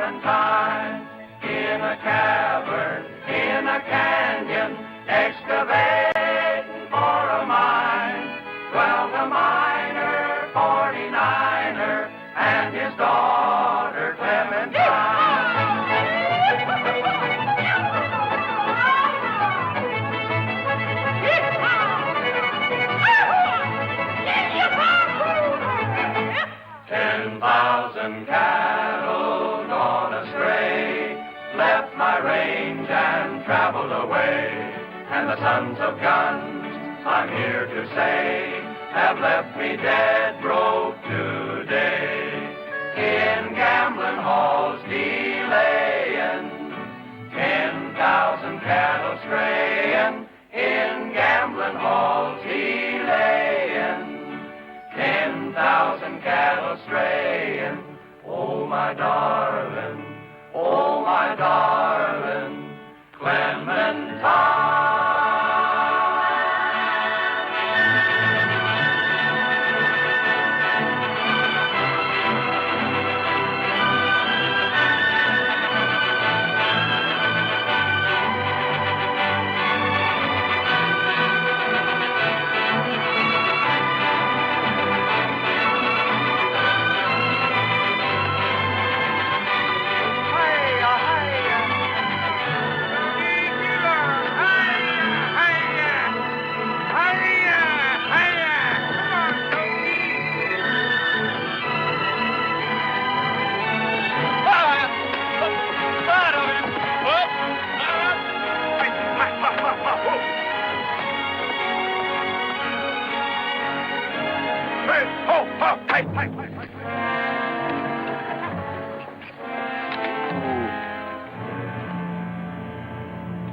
Clementine, in a cavern, in a canyon, excavating for a mine. Dwelt a miner, 49er, and his daughter Clementine. Cattle gone astray, left my range and traveled away. And the sons of guns, I'm here to say, have left me dead broke today. In gambling halls delaying, 10,000 cattle straying. In gambling halls delaying, 10,000 cattle straying. Oh, my darling, Clementine.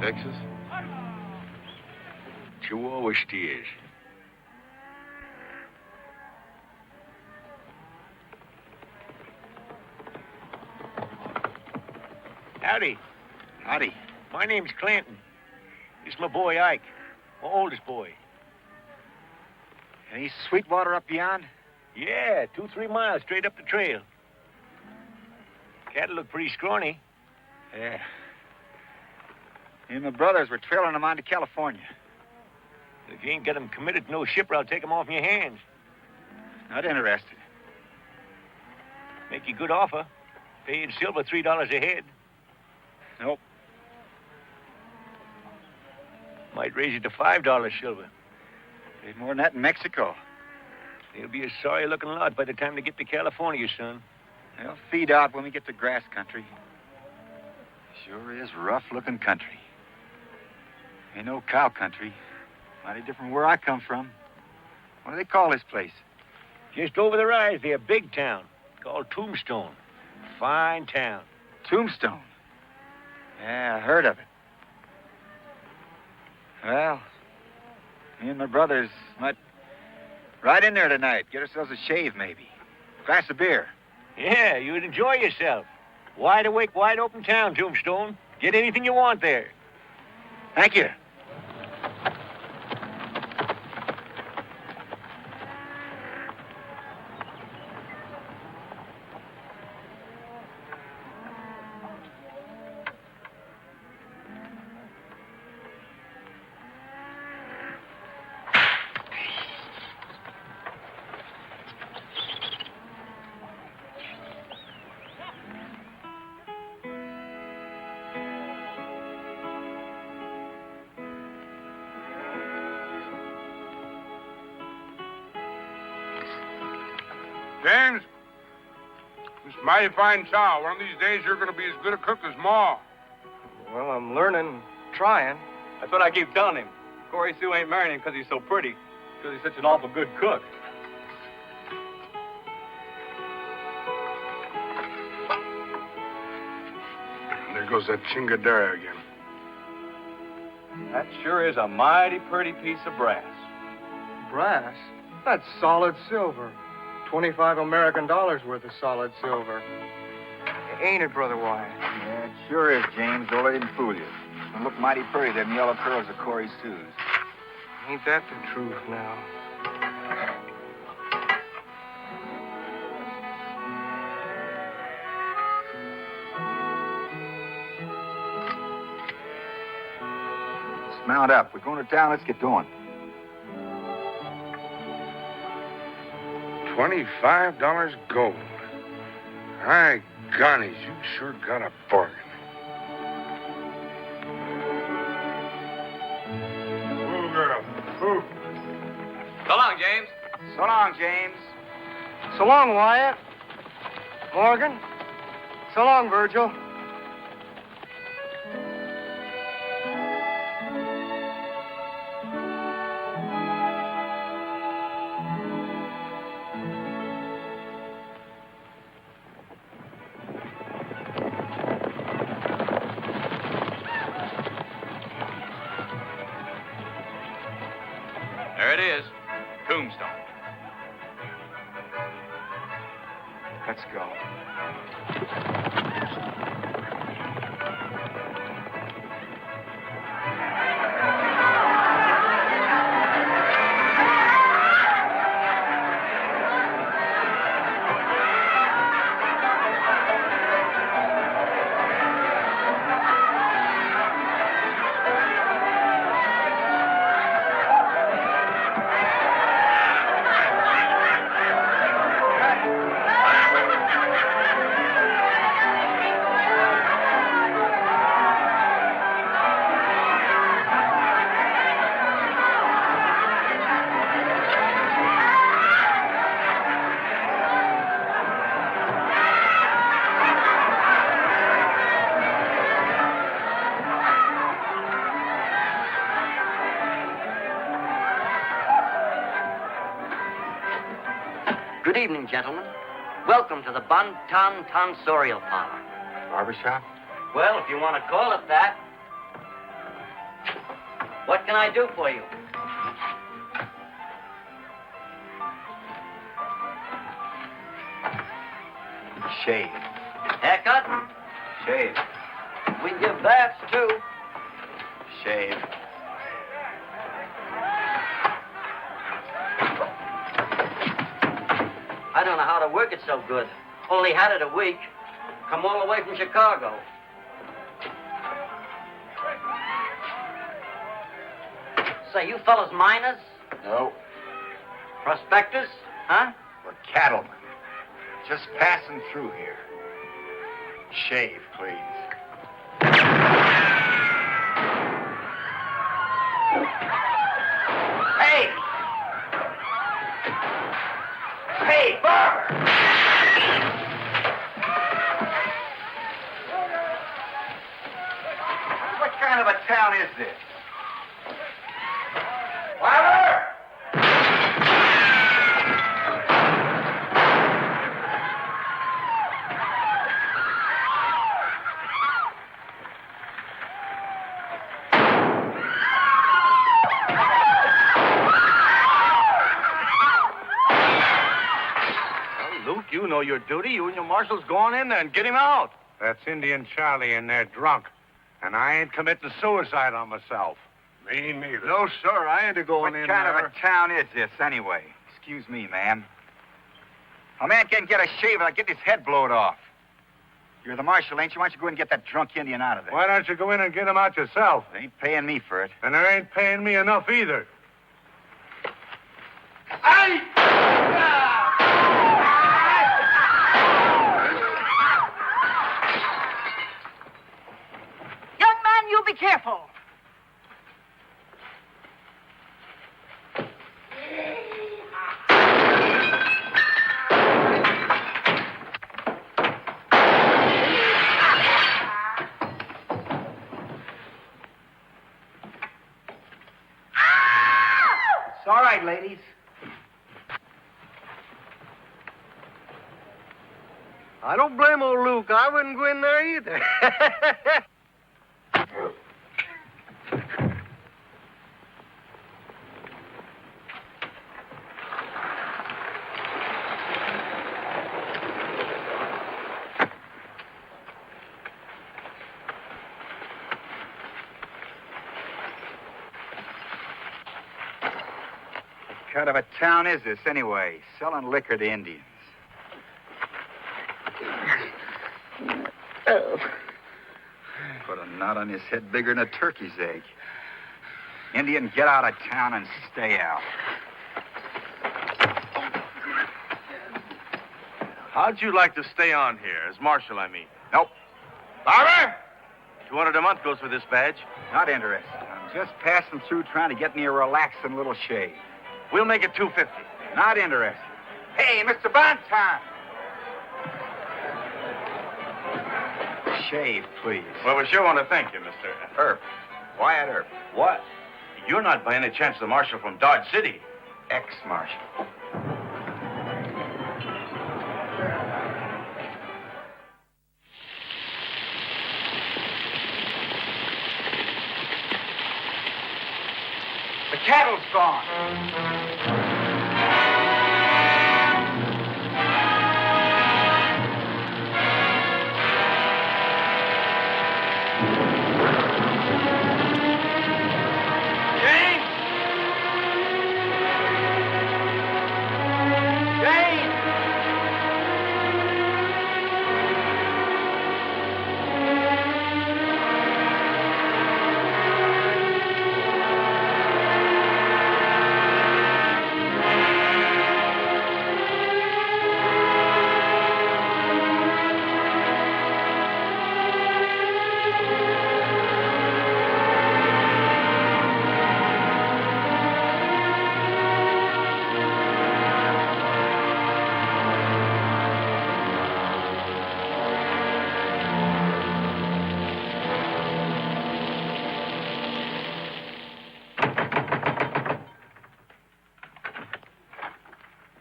Texas? Chihuahua steers. Howdy. Howdy. My name's Clanton. This is my boy Ike, my oldest boy. Any Sweetwater up beyond? Yeah, 2-3 miles straight up the trail. Cattle look pretty scrawny. Yeah. Me and my brothers were trailing them on to California. If you ain't got them committed to no shipper, I'll take them off in your hands. Not interested. Make you a good offer. Pay in silver $3 a head. Nope. Might raise it to $5 silver. Paid more than that in Mexico. They'll be a sorry-looking lot by the time they get to California, son. They'll feed out when we get to grass country. Sure is rough-looking country. Ain't no cow country. Mighty different where I come from. What do they call this place? Just over the rise there, big town. Called Tombstone. Fine town. Tombstone? Yeah, I heard of it. Well, me and my brothers might ride in there tonight. Get ourselves a shave, maybe. Glass of beer. Yeah, you'd enjoy yourself. Wide awake, wide open town, Tombstone. Get anything you want there. Thank you. James, this is mighty fine chow. One of these days, you're going to be as good a cook as Ma. Well, I'm learning, trying. That's what I keep telling him. Corey Sue ain't marrying him because he's so pretty, because he's such an awful good cook. And there goes that chingadera again. That sure is a mighty pretty piece of brass. Brass? That's solid silver. 25 American dollars worth of solid silver. Ain't it, Brother Wyatt? Yeah, it sure is, James. Don't let him fool you. They look mighty pretty, them yellow curls of Corey Sue's. Ain't that the truth now? Mount up. We're going to town. Let's get going. $25 gold. My gonnies, you sure got a bargain. Ooh, girl. Ooh. So long, James. So long, James. So long, Wyatt. Morgan. So long, Virgil. There it is. Tombstone. Let's go. Good evening, gentlemen. Welcome to the Bon Ton Tonsorial Parlor. Barbershop? Well, if you want to call it that. What can I do for you? Shave. Haircut? Shave. We give baths, too. Shave. I don't know how to work it so good. Only had it a week. Come all the way from Chicago. Say, you fellas miners? No. Prospectors? Huh? We're cattlemen. Just passing through here. Shave, please. Hey! Hey, barber! What kind of a town is this? Barber! Luke, you know your duty. You and your marshals go on in there and get him out. That's Indian Charlie in there drunk. And I ain't committing suicide on myself. Me neither. No, sir. I ain't going What in kind there. of a town is this, anyway? Excuse me, ma'am. A man can't get a shave without getting his head blowed off. You're the marshal, ain't you? Why don't you go in and get that drunk Indian out of there? Why don't you go in and get him out yourself? They ain't paying me for it. And they ain't paying me enough either. Young man, you be careful. It's all right, ladies. I don't blame old Luke. I wouldn't go in there either. What kind of a town is this, anyway? Selling liquor to Indians. Put a knot on his head bigger than a turkey's egg. Indian, get out of town and stay out. How'd you like to stay on here, as marshal, I mean? Nope. Barber! $200 a month goes for this badge. Not interested. I'm just passing through trying to get me a relaxing little shave. We'll make it $250. Not interested. Hey, Mr. Bonton! Shave, please. Well, we sure want to thank you, Mr. Earp. Wyatt Earp. What? You're not by any chance the marshal from Dodge City? Ex-marshal. The cattle's gone.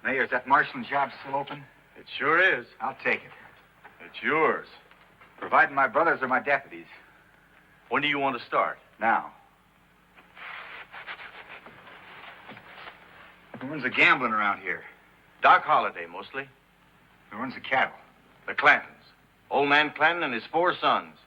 Mayor, is that marshalling job still open? It sure is. I'll take it. It's yours. Providing my brothers are my deputies. When do you want to start? Now. Who runs the gambling around here? Doc Holliday, mostly. Who runs the cattle? The Clantons. Old man Clanton and his 4 sons.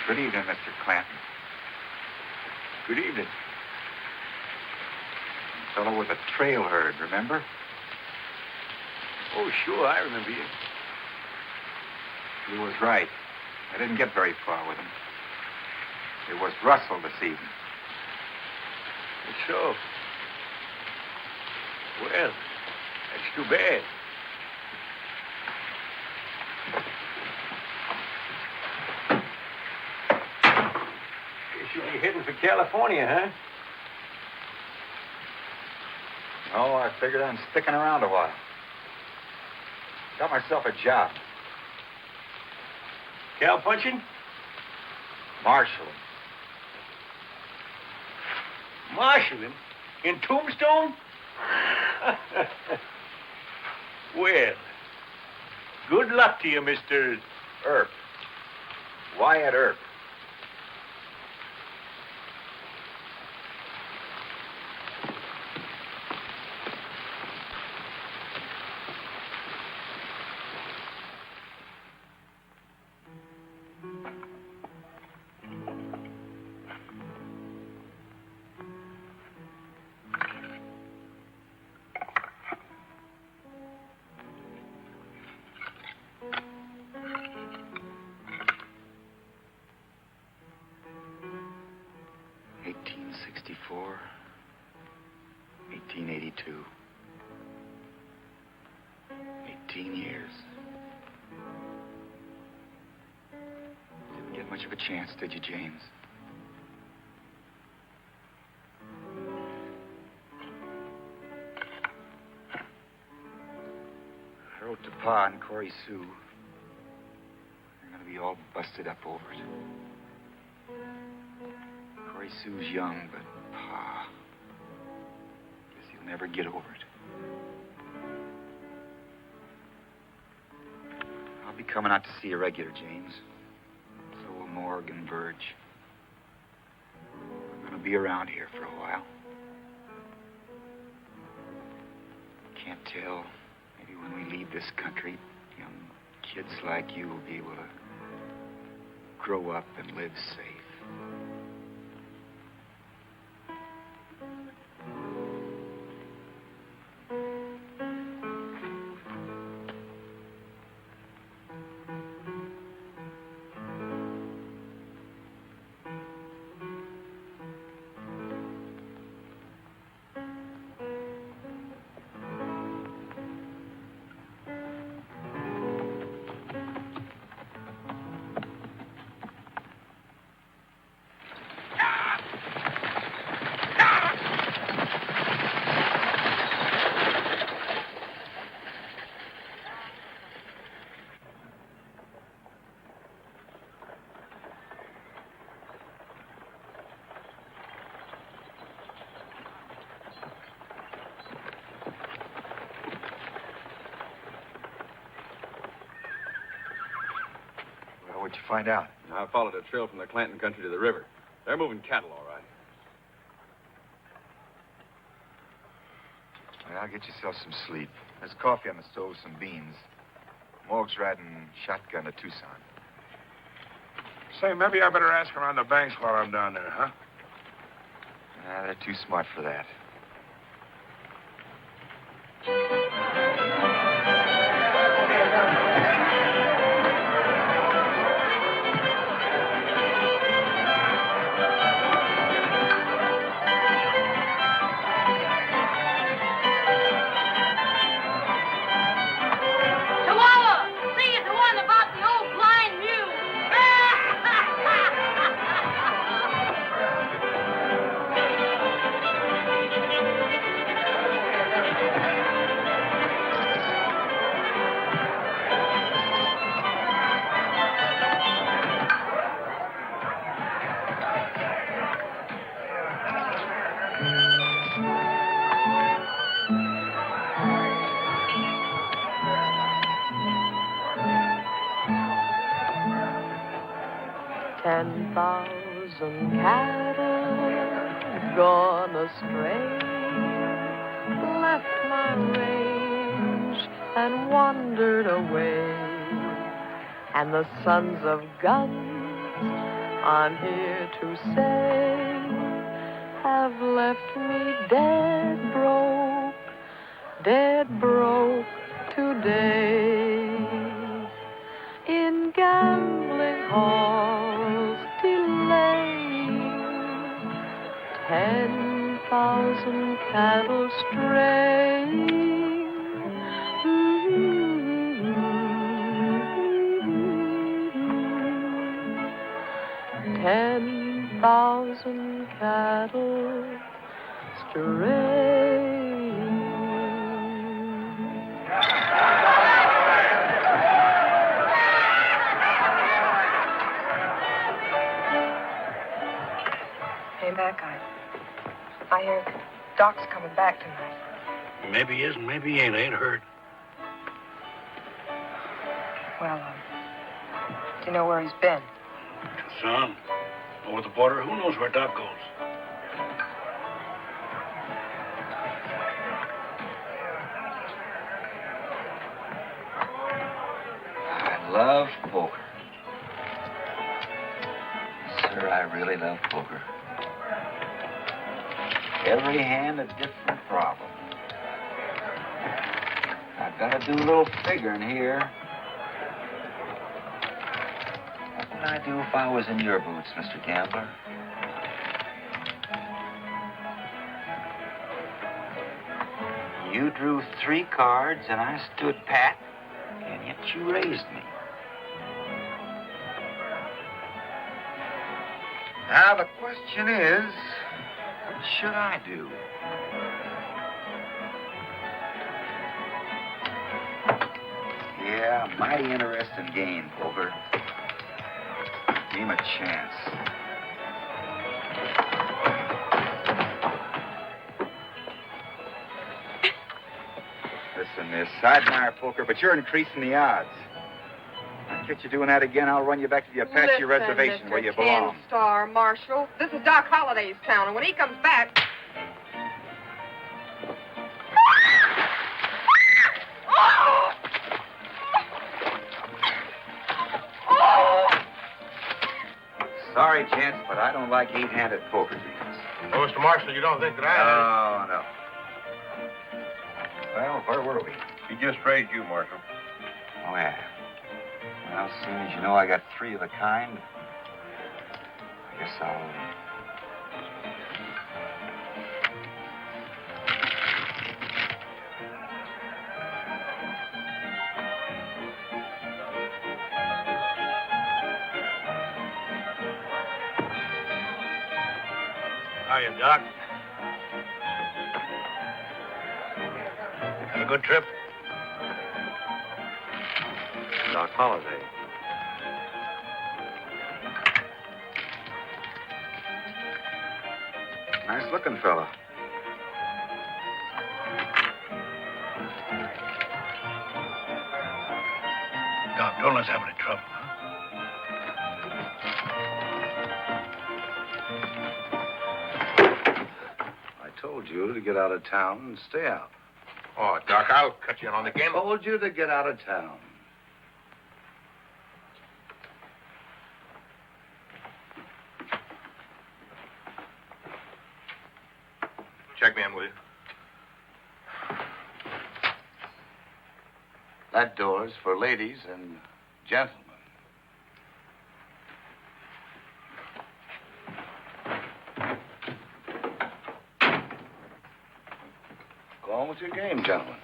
Good evening, Mr. Clanton. Good evening. The fellow with the trail herd, remember? Oh, sure, I remember you. He was right. I didn't get very far with him. It was Russell this evening. So. Well, that's too bad. Guess you'll be heading for California, huh? No, I figured on sticking around a while. Got myself a job. Cow punching? Marshalling. Marshalling? In Tombstone? Well, good luck to you, Mr. Earp. Wyatt Earp. '64, 1882. 18 years. Didn't get much of a chance, did you, James? I wrote to Pa and Corey Sue. They're gonna be all busted up over it. Corey Sue's young, but Pa, guess he'll never get over it. I'll be coming out to see you regular, James. So will Morg and Verge. We're gonna be around here for a while. Can't tell. Maybe when we leave this country, young kids like you will be able to grow up and live safe. What'd you find out? I followed a trail from the Clanton country to the river. They're moving cattle, all right. Well, get yourself some sleep. There's coffee on the stove, some beans. Morg's riding shotgun to Tucson. Say, maybe I better ask around the banks while I'm down there, huh? They're too smart for that. 10,000 cattle gone astray, left my range and wandered away. And the sons of guns, I'm here to say, have left me dead broke today. In gambling halls delaying, 10,000 cattle straying. 10,000 cattle straying. Hey, Mac, I hear Doc's coming back tonight. Maybe he is and maybe he ain't. I ain't heard. Well, do you know where he's been? Tucson. Over the border. Who knows where Doc goes? I love poker. Sir, I really love poker. Every hand a different problem. I've got to do a little figuring here. What would I do if I was in your boots, Mr. Gambler? You drew 3 cards and I stood pat, and yet you raised me. Now, the question is, what should I do? Yeah, mighty interesting game, poker. Give him a chance. Listen, miss, I admire poker, but you're increasing the odds. I'll get you doing that again, I'll run you back to the Apache Reservation where you belong. Listen, Mr. 10-star Marshal, this is Doc Holliday's town, and when he comes back... sorry, gents, but I don't like eight-handed poker games. Oh, Mr. Marshall, you don't think that I... No. Well, where were we? He just praised you, Marshal. Oh, yeah. Well, seeing as you know I got 3 of the kind, I guess I'll... Hiya, Doc. Have a good trip? Doc Holliday. Nice looking fella. Doc, don't let's have any trouble, huh? I told you to get out of town and stay out. Oh, Doc, I'll cut you in on the game. I told you to get out of town. Check me in, will you? That door's for ladies and gentlemen. Go on with your game, gentlemen.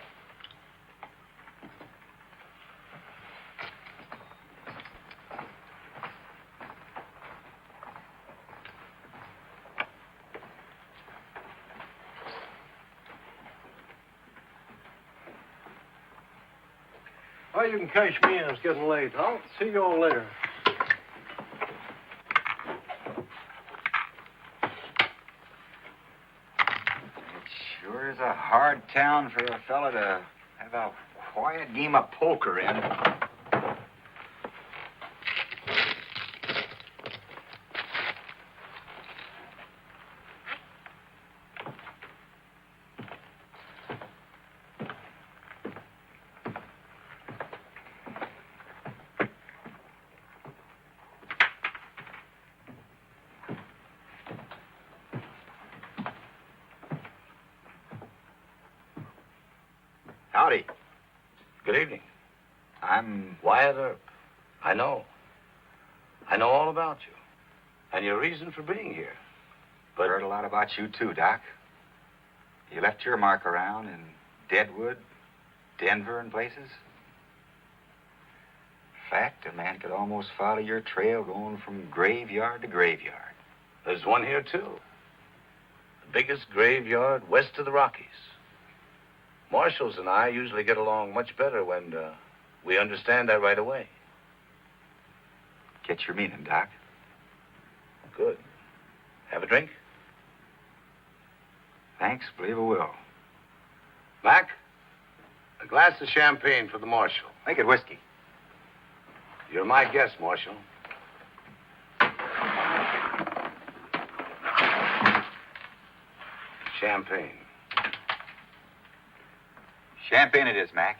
Well, you can cash me in. It's getting late. I'll see you all later. It sure is a hard town for a fella to have a quiet game of poker in. Howdy. Good evening. I'm... Wyatt Earp. I know. I know all about you. And your reason for being here. But heard a lot about you, too, Doc. You left your mark around in Deadwood, Denver, and places. In fact, a man could almost follow your trail going from graveyard to graveyard. There's one here, too. The biggest graveyard west of the Rockies. Marshals and I usually get along much better when we understand that right away. Get your meaning, Doc. Good. Have a drink? Thanks, believe I will. Mac, a glass of champagne for the Marshal. Make it whiskey. You're my guest, Marshal. Champagne. Champagne it is, Mac.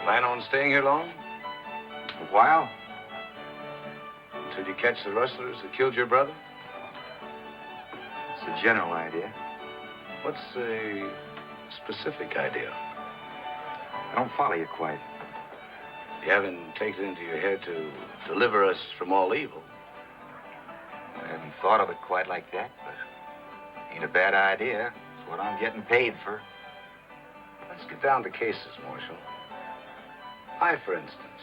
Plan on staying here long? A while? Until you catch the rustlers that killed your brother? It's a general idea. What's a specific idea? I don't follow you quite. You haven't taken it into your head to deliver us from all evil. I hadn't thought of it quite like that, but ain't a bad idea. It's what I'm getting paid for. Let's get down to cases, Marshal. I, for instance.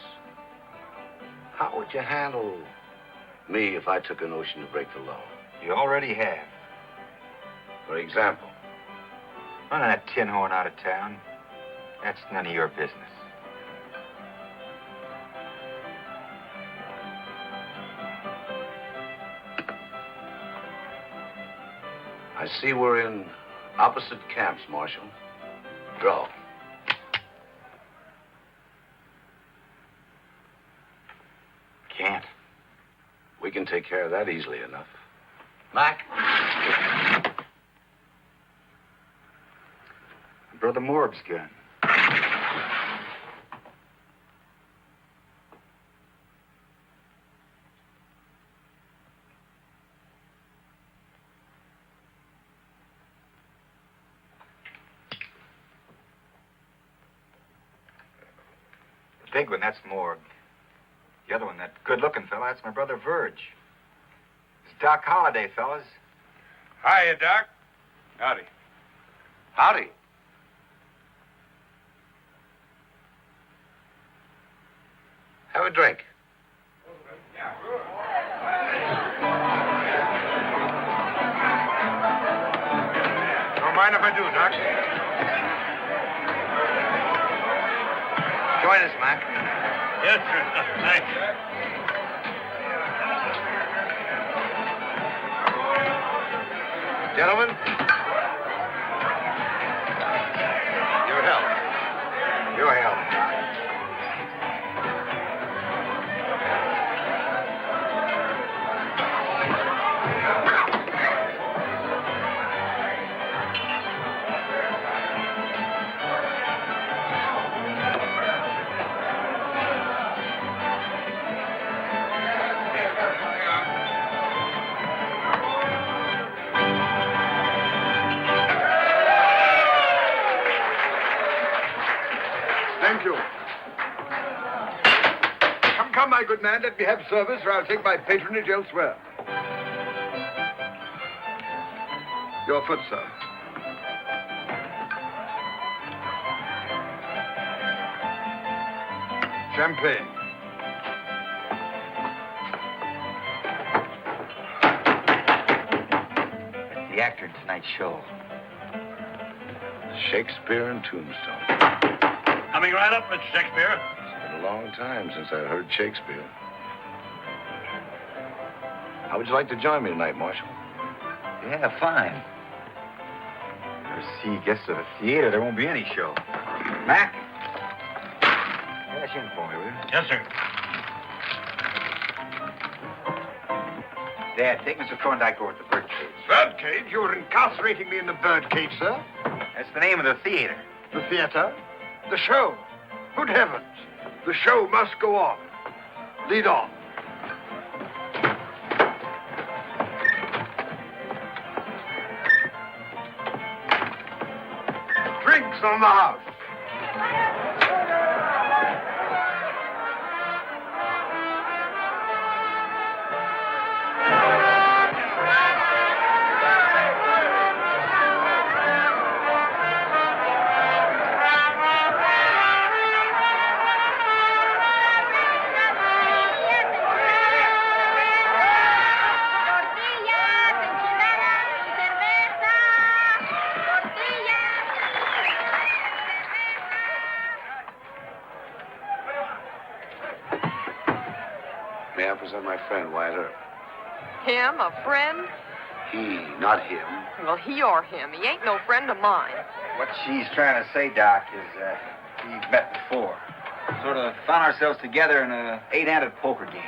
How would you handle me if I took a notion to break the law? You already have. For example? Running that tin horn out of town, that's none of your business. I see we're in opposite camps, Marshal. Draw. Can't. We We can take care of that easily enough. Mac? Brother Morg's gun. The big one, that's Morg. The other one, that good-looking fella, that's my brother Verge. It's Doc Holliday, fellas. Hiya, Doc. Howdy. Howdy. Have a drink. Don't mind if I do, Doc. Join us, Mac. Yes, sir. Thanks. Gentlemen, your help. Your help. Thank you. Come, my good man, let me have service, or I'll take my patronage elsewhere. Your foot, sir. Champagne. The actor in tonight's show. Shakespeare and Tombstone. Coming right up, Mr. Shakespeare. It's been a long time since I heard Shakespeare. How would you like to join me tonight, Marshal? Yeah, fine. Never see guests at a theater, there won't be any show. Mac? Cash in for me, will you? Yes, sir. Dad, take Mr. Thorndike over to the birdcage. Birdcage? You're incarcerating me in the birdcage, sir? That's the name of the theater. The theater? The show? Good heavens. The show must go on. Lead on. Drinks on the house. May I present my friend, Wyatt Earp? Him, a friend? He, not him. Well, he or him. He ain't no friend of mine. What she's trying to say, Doc, is we've met before. Sort of found ourselves together in a 8-handed poker game.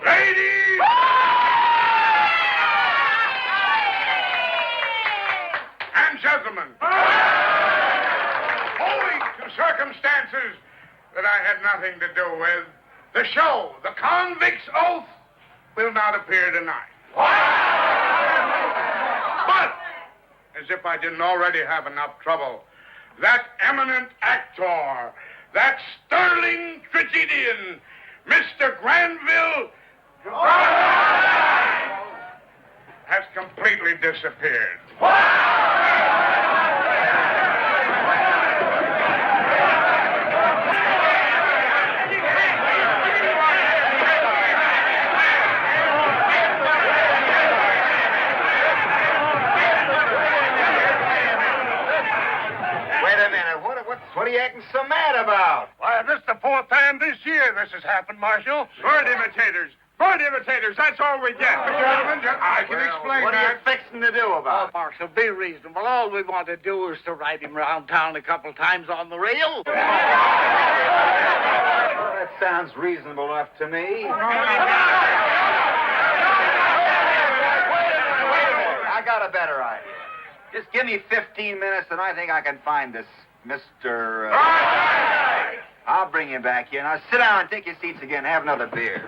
Ladies! And gentlemen, owing to circumstances that I had nothing to do with, the show, The Convict's Oath, will not appear tonight. But, as if I didn't already have enough trouble, that eminent actor, that sterling tragedian, Mr. Granville, has completely disappeared. Wait a minute. What are you acting so mad about? Why, this is the fourth time this year this has happened, Marshal. Bird imitators. Good imitators, that's all we get. Gentlemen, I can explain what that. are you fixing to do about it? Marshal, be reasonable. All we want to do is to ride him around town a couple times on the rail. That sounds reasonable enough to me. I got a better idea. Just give me 15 minutes and I think I can find this Mr. I'll bring you back here. Now sit down and take your seats again and have another beer.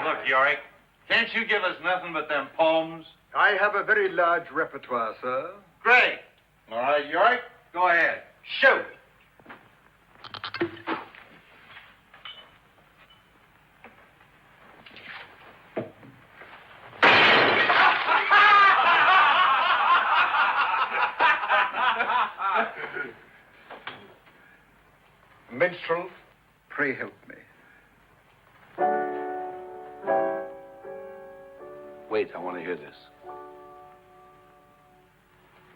Look, Yorick, can't you give us nothing but them poems? I have a very large repertoire, sir. Great. All right, Yorick, go ahead. Shoot. Minstrel, pray help me. Wait, I want to hear this.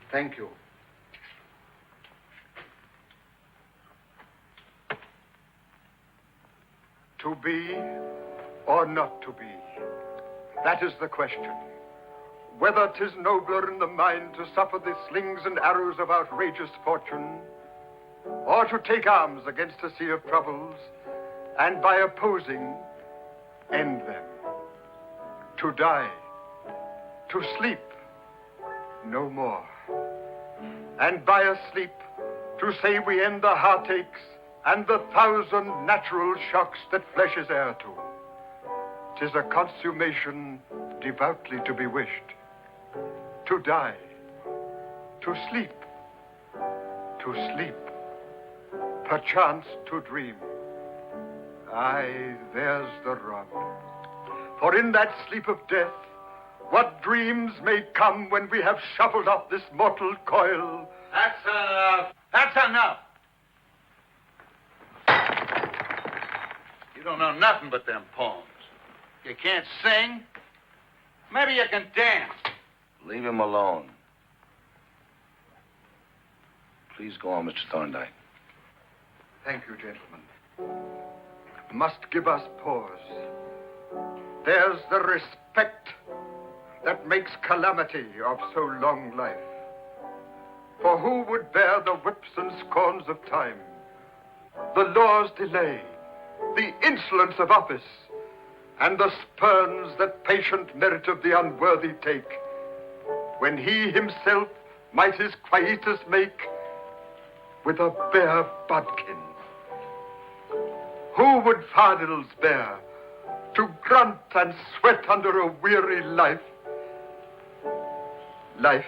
Thank you. To be or not to be, that is the question. Whether 'tis nobler in the mind to suffer the slings and arrows of outrageous fortune, or to take arms against a sea of troubles, and by opposing, end them. To die, to sleep, no more. And by a sleep, to say we end the heartaches and the 1,000 natural shocks that flesh is heir to. 'Tis a consummation devoutly to be wished. To die, to sleep, perchance to dream. Aye, there's the rub. For in that sleep of death, what dreams may come when we have shuffled off this mortal coil. That's enough. That's enough. You don't know nothing but them poems. You can't sing. Maybe you can dance. Leave him alone. Please go on, Mr. Thorndyke. Thank you, gentlemen. Must give us pause. There's the respect that makes calamity of so long life. For who would bear the whips and scorns of time, the law's delay, the insolence of office, and the spurns that patient merit of the unworthy take, when he himself might his quietus make with a bare bodkin? Who would fardels bear to grunt and sweat under a weary life? Life.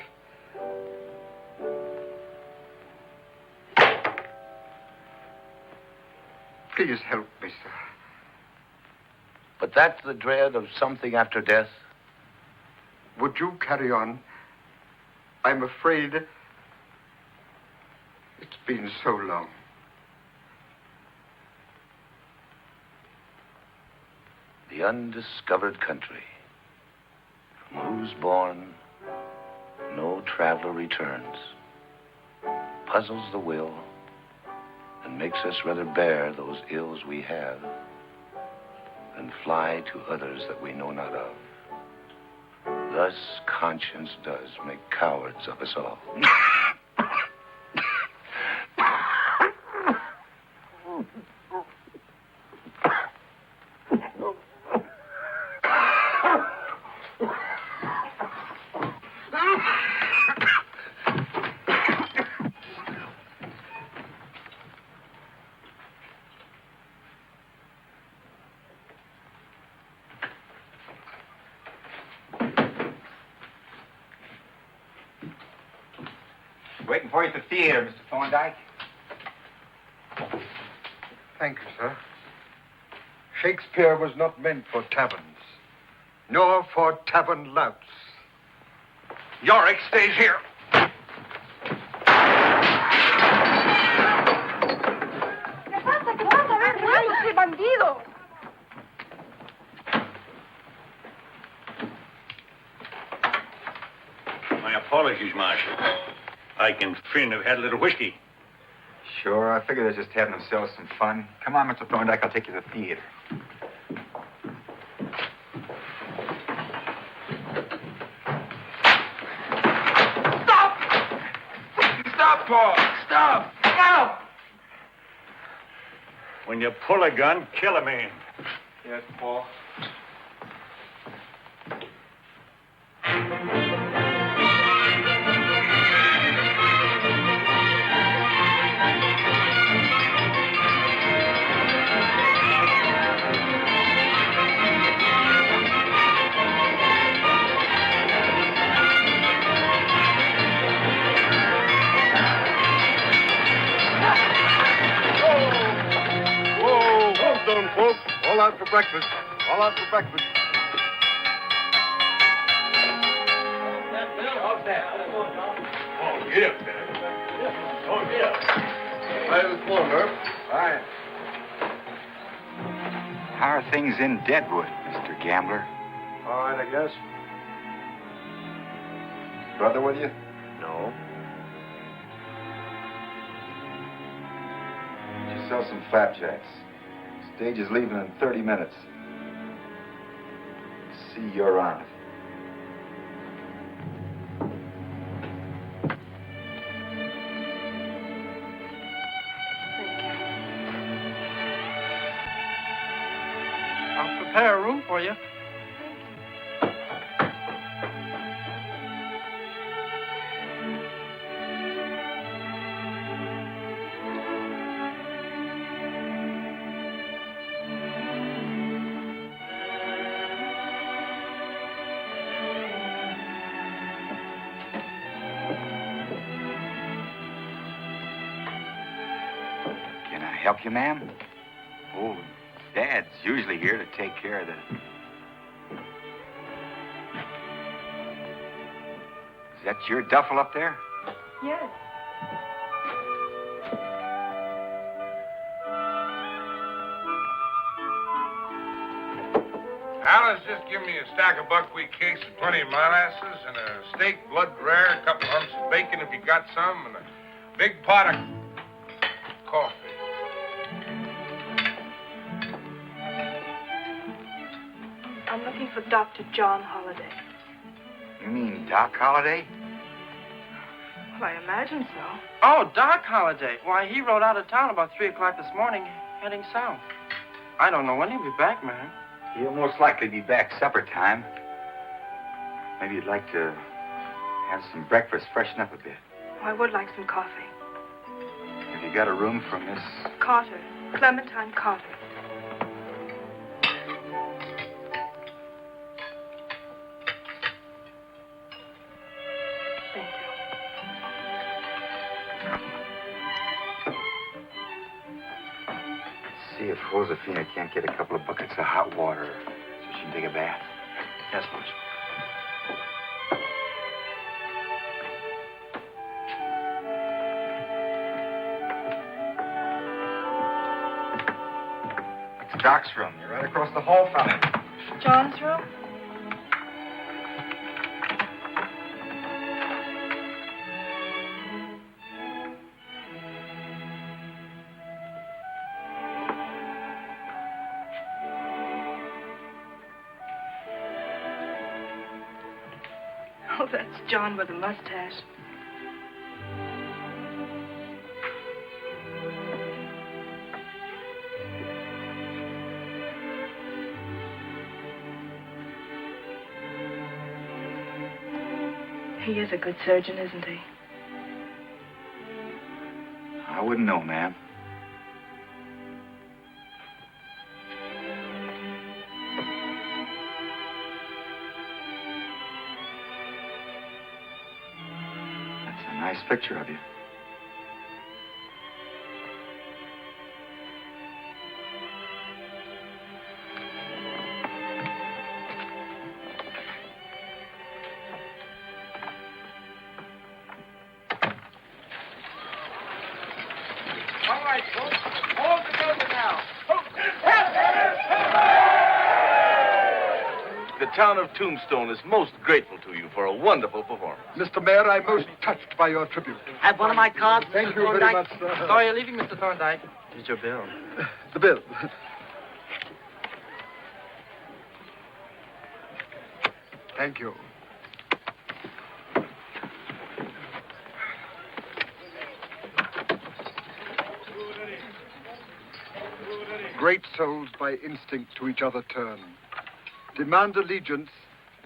Please help me, sir. But that's the dread of something after death? Would you carry on? I'm afraid it's been so long. The undiscovered country, from whose bourne no traveler returns, puzzles the will and makes us rather bear those ills we have than fly to others that we know not of. Thus conscience does make cowards of us all. Waiting for you at the theater, Mr. Thorndyke. Thank you, sir. Shakespeare was not meant for taverns, nor for tavern louts. Yorick stays here. ¿Qué pasa? ¿Qué pasa? ¡Ay, ese bandido! My apologies, Marshal. Ike and Finn have had a little whiskey. Sure, I figure they're just having themselves some fun. Come on, Mr. Thorndyke, I'll take you to the theater. Stop, Paul! Stop! Stop! When you pull a gun, kill a man. Yes, Paul. Folks, all out for breakfast. All out for breakfast. Oh, get up there. Oh, get up. Hi, this morning, Murph. Hi. How are things in Deadwood, Mr. Gambler? All right, I guess. Brother with you? No. Just sell some flapjacks. Stage is leaving in 30 minutes. See you're on it. I'll prepare a room for you. Can I help you, ma'am? Oh, Dad's usually here to take care of the... Is that your duffel up there? Yes. Alice just give me a stack of buckwheat cakes with plenty of molasses and a steak, blood rare, a couple lumps of bacon if you got some, and a big pot of coffee. I'm looking for Dr. John Holliday. You mean Doc Holliday? Well, I imagine so. Oh, Doc Holliday. Why, he rode out of town about 3 o'clock this morning, heading south. I don't know when he'll be back, man. He'll most likely be back supper time. Maybe you'd like to have some breakfast, freshen up a bit. I would like some coffee. Have you got a room for Miss... Carter. Clementine Carter. Thank See if Josefina can't get a couple of buckets of hot water so she can take a bath. Yes, Marshal. It's Doc's room. You're right across the hall from him. you. John's room? Oh, that's John with a mustache. He is a good surgeon, isn't he? I wouldn't know, ma'am. That's a nice picture of you. All right, folks. Hold the building now. The town of Tombstone is most grateful to you for a wonderful performance. Mr. Mayor, I'm most touched by your tribute. Have one of my cards, Thank Mr. you very Thorndyke? much, sir. So are you leaving, Mr. Thorndyke? Here's your bill. The bill. Thank you. great souls by instinct to each other turn, demand allegiance,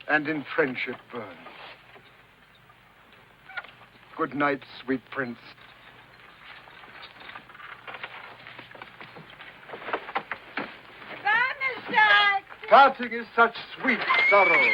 and in friendship burn. Good night, sweet prince. Parting is such sweet sorrow.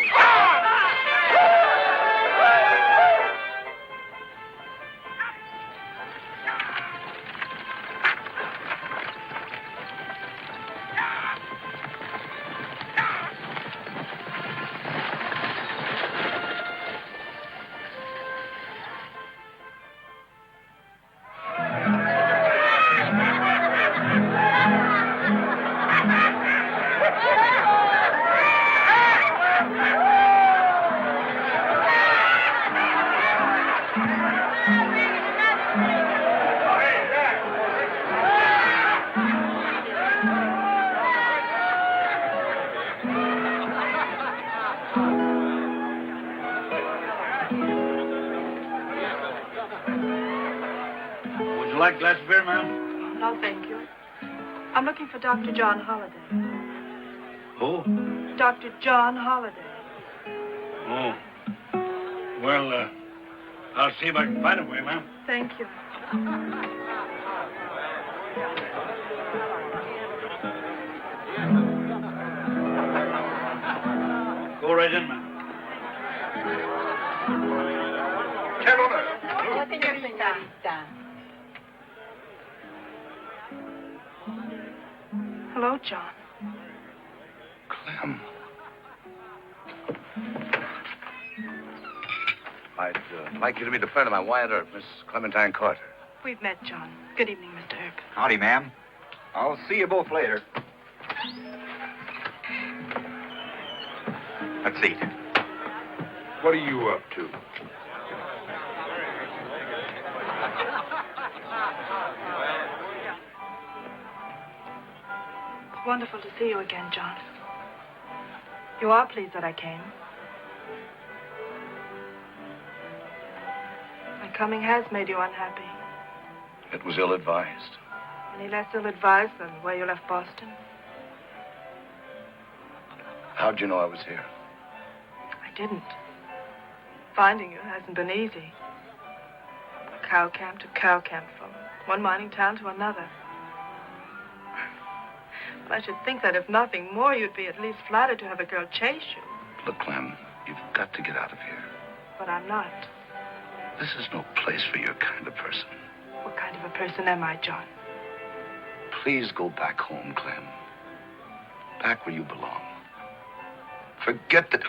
Would you like a glass of beer, ma'am? No, thank you. I'm looking for Dr. John Holliday. Who? Dr. John Holliday. Oh. Well, I'll see if I can find him for you, ma'am. Thank you. Go right in, ma'am. Hello, John. Clem. I'd like you to meet a friend of mine, Wyatt Earp, Miss Clementine Carter. We've met, John. Good evening, Mr. Earp. Howdy, ma'am. I'll see you both later. Let's eat. What are you up to? It's wonderful to see you again, John. You are pleased that I came. My coming has made you unhappy. It was ill-advised. Any less ill-advised than where you left Boston? How'd you know I was here? I didn't. Finding you hasn't been easy. Cow camp to cow camp, from one mining town to another. But I should think that if nothing more, you'd be at least flattered to have a girl chase you. Look, Clem, you've got to get out of here. But I'm not. This is no place for your kind of person. What kind of a person am I, John? Please go back home, Clem. Back where you belong. Forget the...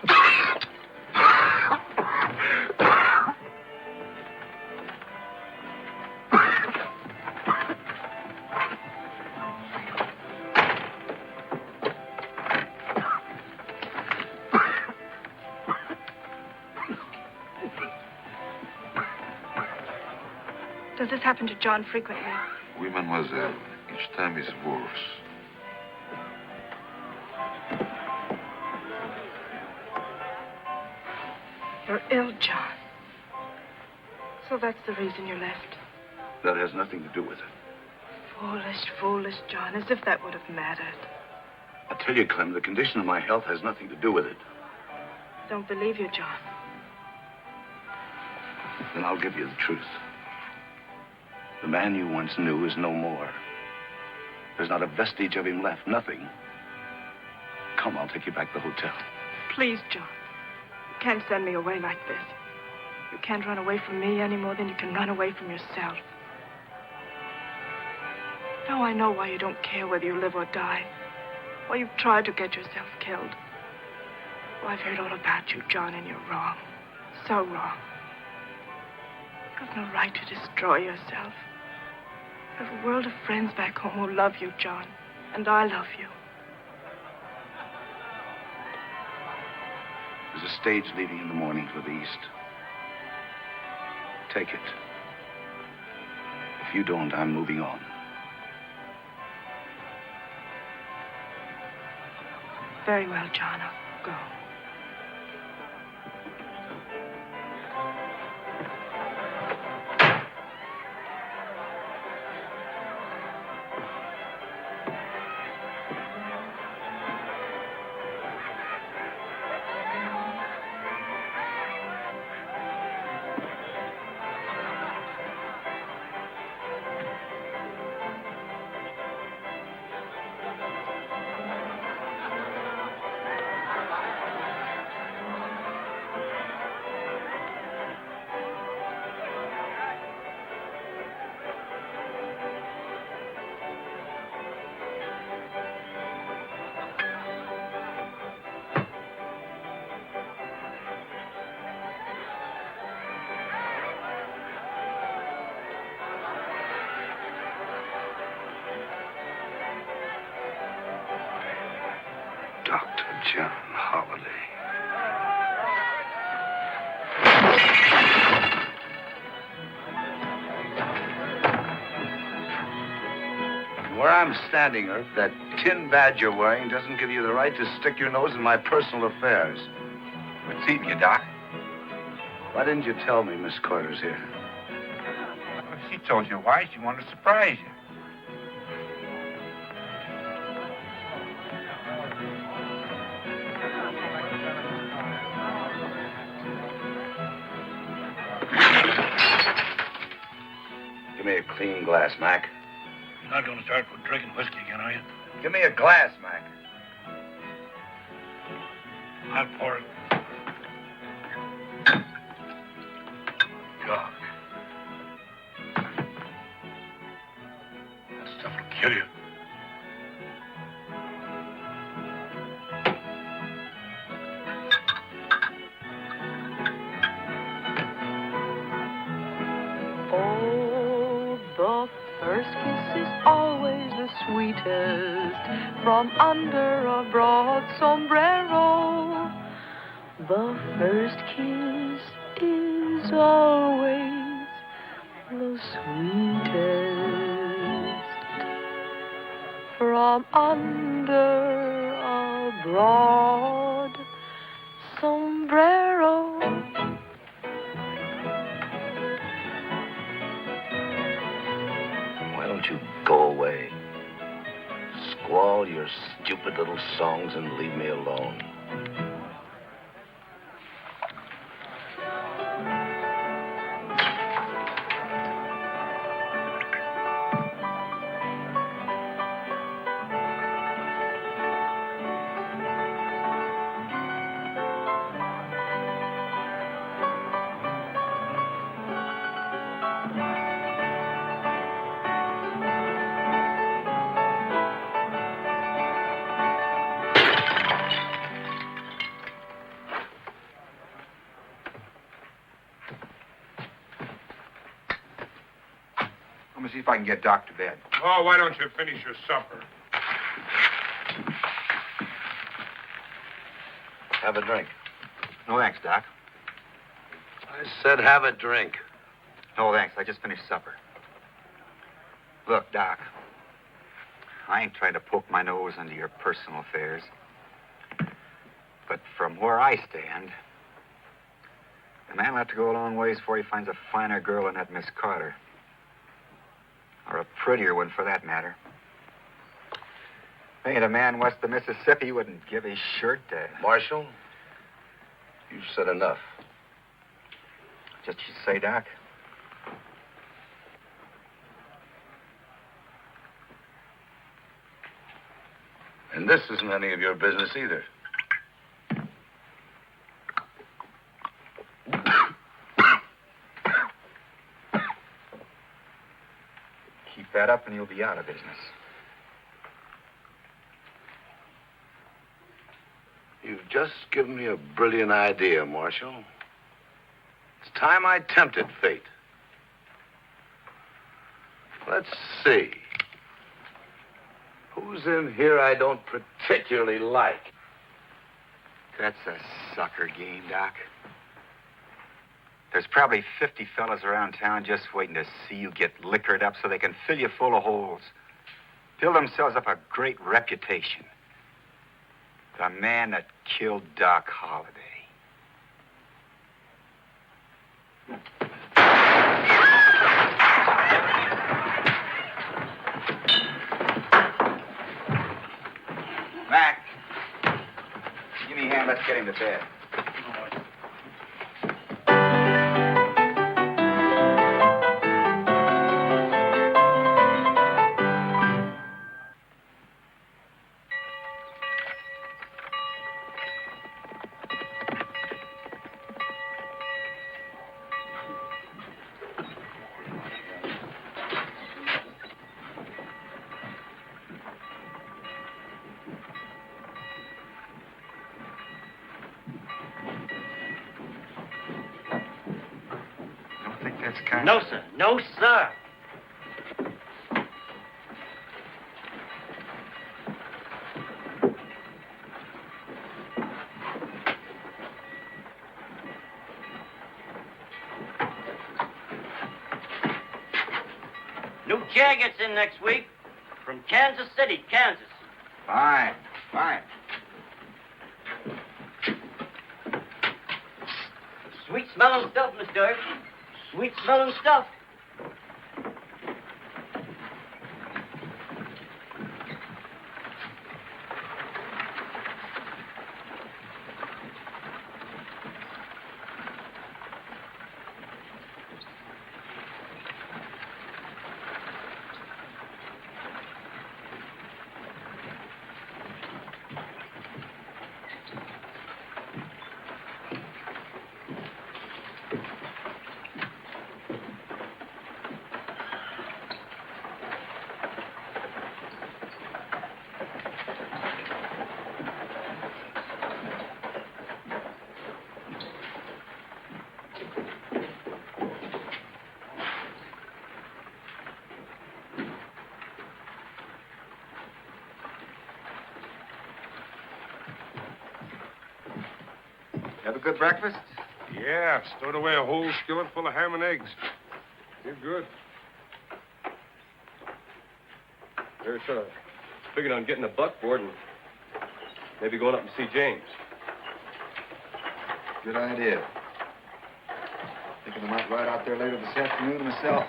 Does this happen to John frequently? Oui, mademoiselle. Each time is worse. You're ill, John. So that's the reason you left. That has nothing to do with it. Foolish, foolish, John, as if that would have mattered. I tell you, Clem, the condition of my health has nothing to do with it. I don't believe you, John. Then I'll give you the truth. The man you once knew is no more. There's not a vestige of him left, nothing. Come, I'll take you back to the hotel. Please, John. You can't send me away like this. You can't run away from me any more than you can run away from yourself. Now I know why you don't care whether you live or die. Why you've tried to get yourself killed. Well, I've heard all about you, John, and you're wrong. So wrong. You have no right to destroy yourself. You have a world of friends back home who love you, John. And I love you. There's a stage leaving in the morning for the east. Take it. If you don't, I'm moving on. Very well, John. I'll go. Dr. John Holiday. Where I'm standing, Earth, that tin badge you're wearing doesn't give you the right to stick your nose in my personal affairs. What's eating you, Doc? Why didn't you tell me Miss Carter's here? Well, she told you why. She wanted to surprise you. Give me a clean glass, Mac. You're not going to start drinking whiskey again, are you? Give me a glass, Mac. I'll pour it. God. That stuff will kill you. Oh, the first kiss is always the sweetest from under a broad sombrero. The first kiss is always the sweetest from under a broad sombrero. Why don't you go away? Squall your stupid little songs and leave me alone. Let me see if I can get Doc to bed. Oh, why don't you finish your supper? Have a drink. No, thanks, Doc. I said have a drink. No, thanks. I just finished supper. Look, Doc, I ain't trying to poke my nose into your personal affairs. But from where I stand, a man will have to go a long ways before he finds a finer girl than that Miss Carter. Or a prettier one, for that matter. Ain't a man west of Mississippi wouldn't give his shirt to... Marshal, you've said enough. Just you say, Doc. And this isn't any of your business either. Keep that up and you'll be out of business. You've just given me a brilliant idea, Marshal. It's time I tempted fate. Let's see. Who's in here I don't particularly like? That's a sucker game, Doc. There's probably 50 fellas around town just waiting to see you get liquored up so they can fill you full of holes. Build themselves up a great reputation. The man that killed Doc Holliday. Mac, give me a hand. Let's get him to bed. No, sir. No, sir. chair gets in next week from Kansas City, Kansas. Fine, fine. Sweet smelling stuff, mister. Sweet smelling stuff. Have a good breakfast? Yeah, stowed away a whole skillet full of ham and eggs. You're good. There's figured on getting a buckboard and maybe going up and see James. Good idea. Thinking I might ride out there later this afternoon myself.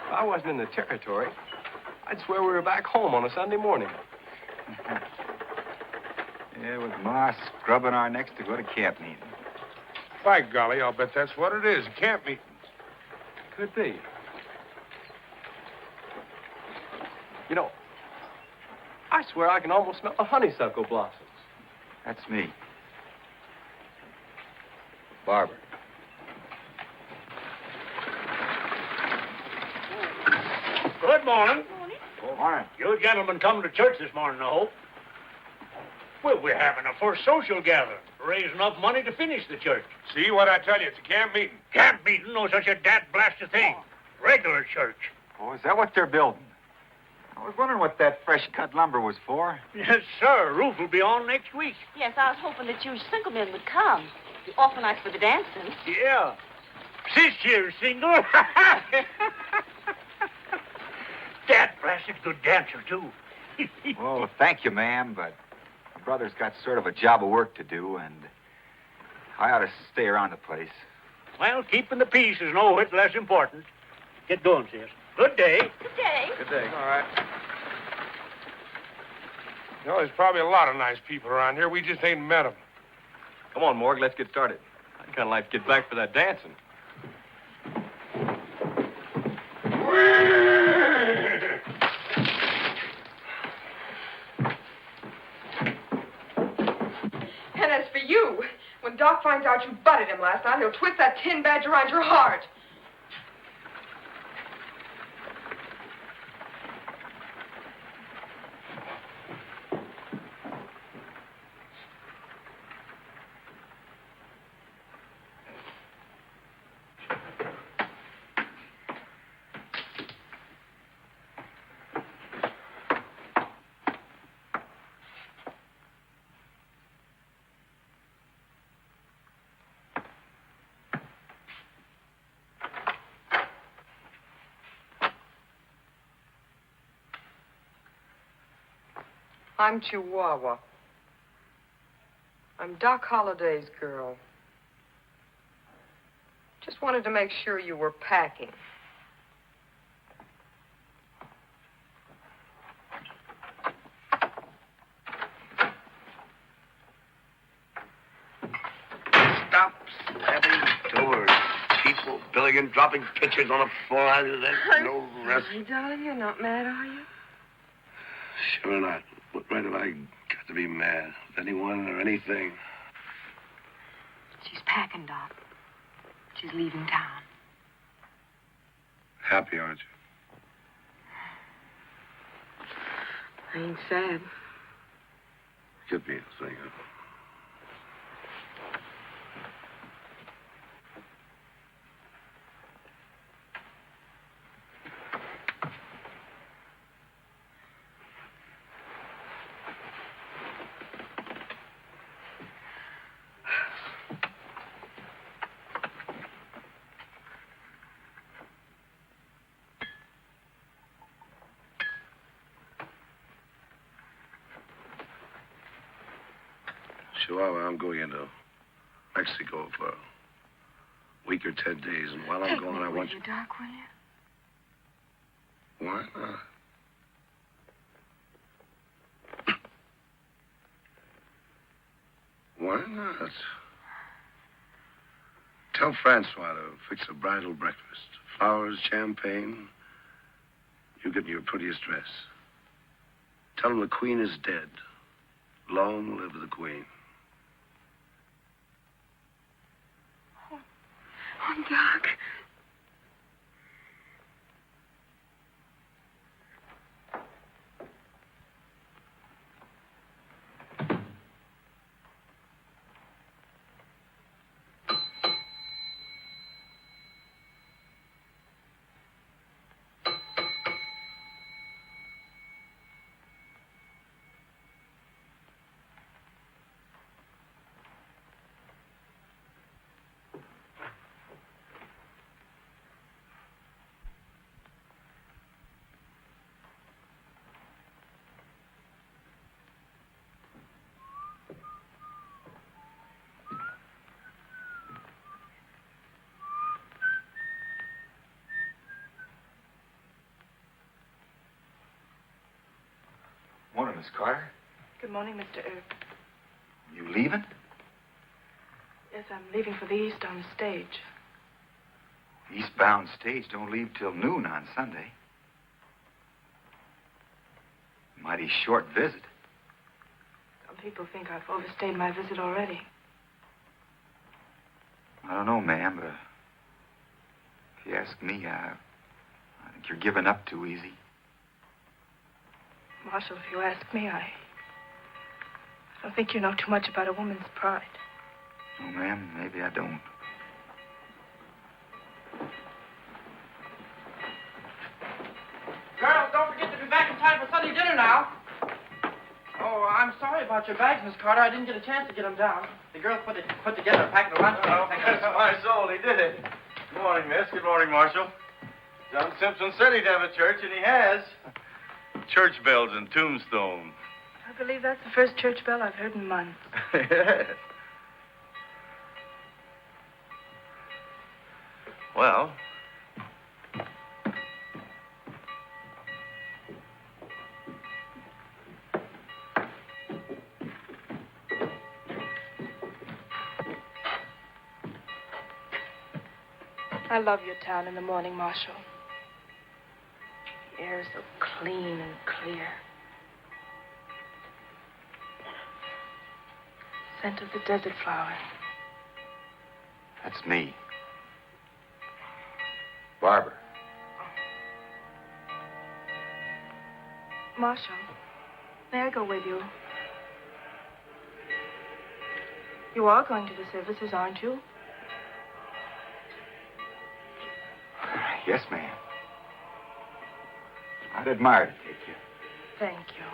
If I wasn't in the territory, I'd swear we were back home on a Sunday morning. Yeah, with Ma scrubbing our necks to go to camp meeting. By golly, I'll bet that's what it is, a camp meeting. Could be. You know, I swear I can almost smell the honeysuckle blossoms. That's me. Barbara. Good morning. Good morning. You gentlemen come to church this morning, I hope. Well, we're having a first social gathering. Raise enough money to finish the church. See what I tell you? It's a camp meeting. Camp meeting? No such a dad-blasted thing. Regular church. Oh, is that what they're building? I was wondering what that fresh-cut lumber was for. Yes, sir. Roof will be on next week. Yes, I was hoping that you single men would come. It'd be awful nice for the dancing. Yeah. This year's single. Dad-blasted good dancer, too. Well, thank you, ma'am, but my brother's got sort of a job of work to do, and I ought to stay around the place. Well, keeping the peace is no whit less important. Get going, sis. Good day. Good day. Good day. All right. You know, there's probably a lot of nice people around here. We just ain't met them. Come on, Morg, let's get started. I'd kind of like to get back for that dancing. And as for you, when Doc finds out you butted him last night, he'll twist that tin badge around your heart. I'm Chihuahua. I'm Doc Holliday's girl. Just wanted to make sure you were packing. Stop slamming doors. People billing and dropping pictures on the floor. There's no rest. Sorry, darling, you're not mad, are you? Sure not. What right have I got to be mad with anyone or anything? She's packing, Doc. She's leaving town. Happy, aren't you? I ain't sad. Get me a thing. Chihuahua, I'm going into Mexico for a week or 10 days, and while I'm gone, I want you... Doc, will you? Why not? Why not? Tell Francois to fix a bridal breakfast. Flowers, champagne. You get me your prettiest dress. Tell him the Queen is dead. Long live the Queen. Oh, Doc. Morning, Miss Carter. Good morning, Mr. Erb. You leaving? Yes, I'm leaving for the East on the stage. Eastbound stage don't leave till noon on Sunday. Mighty short visit. Some people think I've overstayed my visit already. I don't know, ma'am, but if you ask me, I think you're giving up too easy. Marshal, if you ask me, I don't think you know too much about a woman's pride. Oh, ma'am, maybe I don't. Girls, don't forget to be back in time for Sunday dinner now. Oh, I'm sorry about your bags, Miss Carter. I didn't get a chance to get them down. The girls put together a packet of lunch. My soul, he did it. Good morning, miss. Good morning, Marshal. John Simpson said he'd have a church, and he has. Church bells and tombstone. I believe that's the first church bell I've heard in months. Yes. Well, I love your town in the morning, Marshal. The air is so clean and clear. Scent of the desert flower. That's me. Barbara. Marshal, may I go with you? You are going to the services, aren't you? Yes, ma'am. I'd admire to take you. Thank you.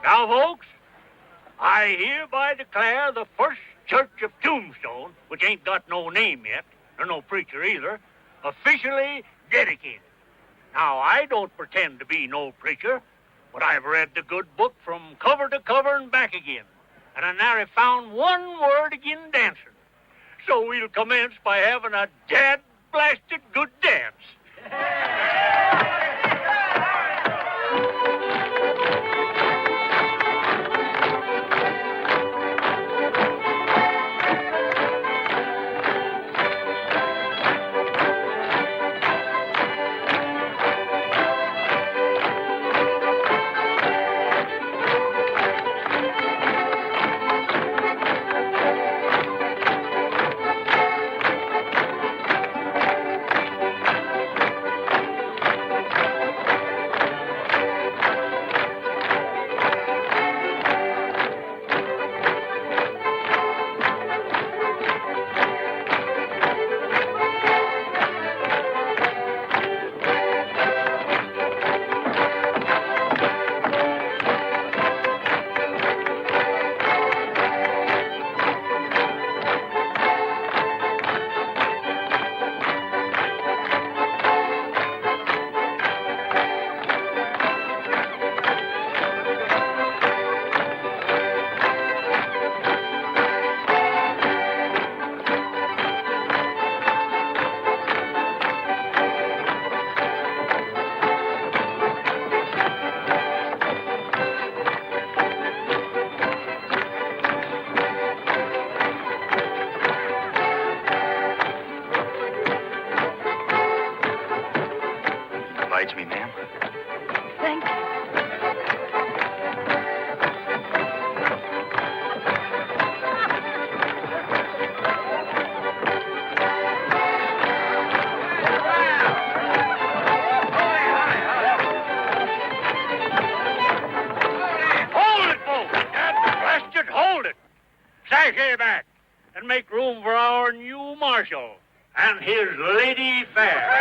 Now, folks, I hereby declare the First Church of Tombstone, which ain't got no name yet, or no preacher either, officially dedicated. Now, I don't pretend to be no preacher, but I've read the good book from cover to cover and back again, and I nary found one word agin dancing. So we'll commence by having a dad-blasted good dance. Oblige me, ma'am. Thank you. Hold it, folks! Blast it, hold it! Sashay back and make room for our new marshal and his lady fair.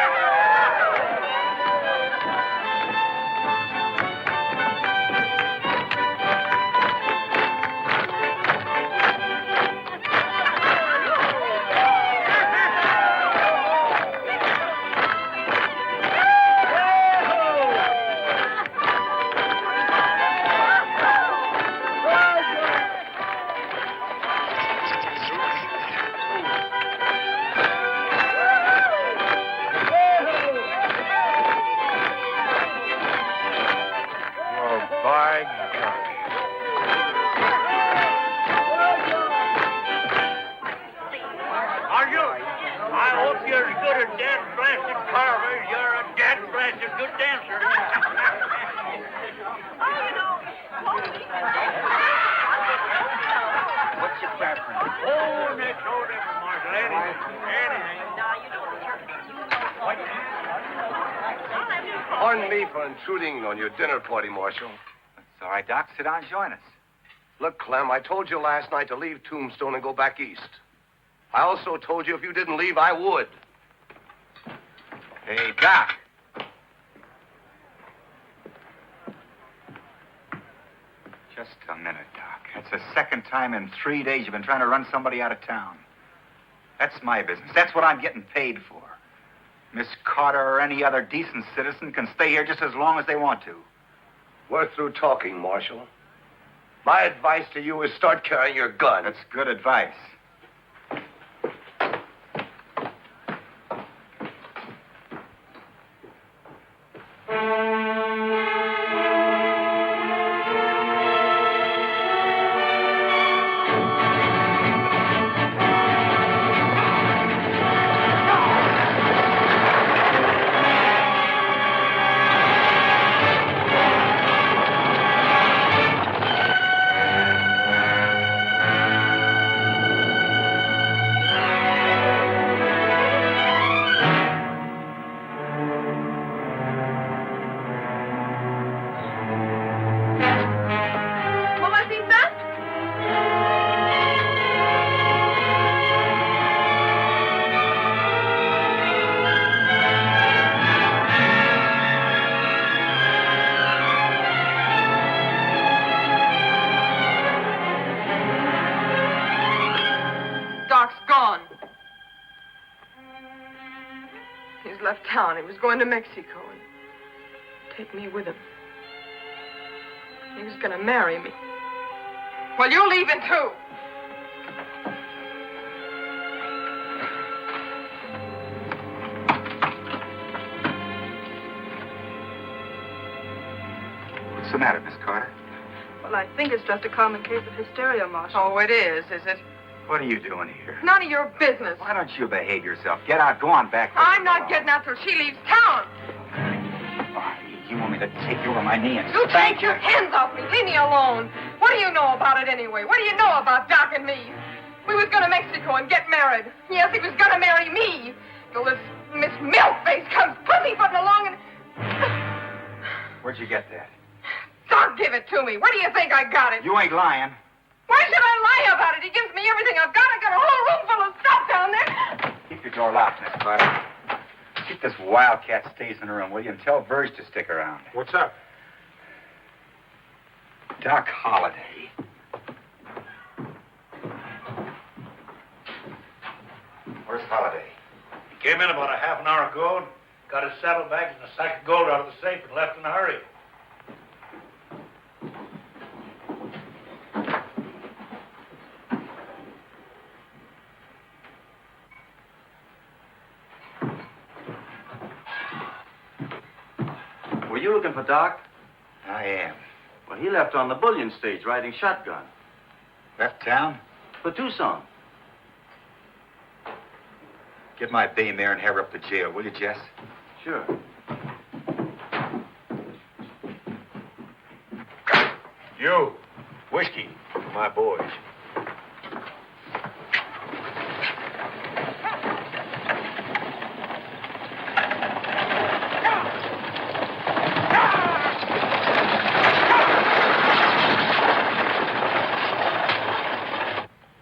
By God. Are you? I hope you're as good a dead-blasted carver as you're a dead-blasted good dancer. What's your preference? Oh, next door, different, Marshal. Anything. Pardon me for intruding on your dinner party, Marshal. It's all right, Doc. Sit down and join us. Look, Clem, I told you last night to leave Tombstone and go back east. I also told you if you didn't leave, I would. Hey, Doc. Just a minute, Doc. That's the second time in 3 days you've been trying to run somebody out of town. That's my business. That's what I'm getting paid for. Miss Carter or any other decent citizen can stay here just as long as they want to. We're through talking, Marshal. My advice to you is start carrying your gun. That's good advice. Left town. He was going to Mexico and take me with him. He was going to marry me. Well, you're leaving too. What's the matter, Miss Carter? Well, I think it's just a common case of hysteria, Marshal. Oh, it is it? What are you doing here? None of your business. Why don't you behave yourself? Get out. Go on back. I'm not getting out till she leaves town. You want me to take you over my knee and You spank take your hands off me. Leave me alone. What do you know about it anyway? What do you know about Doc and me? We was going to Mexico and get married. Yes, he was going to marry me. Till this Miss Milkface comes pussyfooting along and... Where'd you get that? Doc, give it to me. Where do you think I got it? You ain't lying. Why should I lie about it? He gives me everything I've got. I got a whole room full of stuff down there. Keep your door locked, Miss Carter. Keep this wildcat stays in the room, will you? And tell Verge to stick around. What's up? Doc Holliday. Where's Holliday? He came in about a half an hour ago and got his saddlebags and a sack of gold out of the safe and left in a hurry. Were you looking for Doc? I am. Well, he left on the bullion stage riding shotgun. Left town? For Tucson. Get my bay mare and have her up to jail, will you, Jess? Sure. You, whiskey for my boys.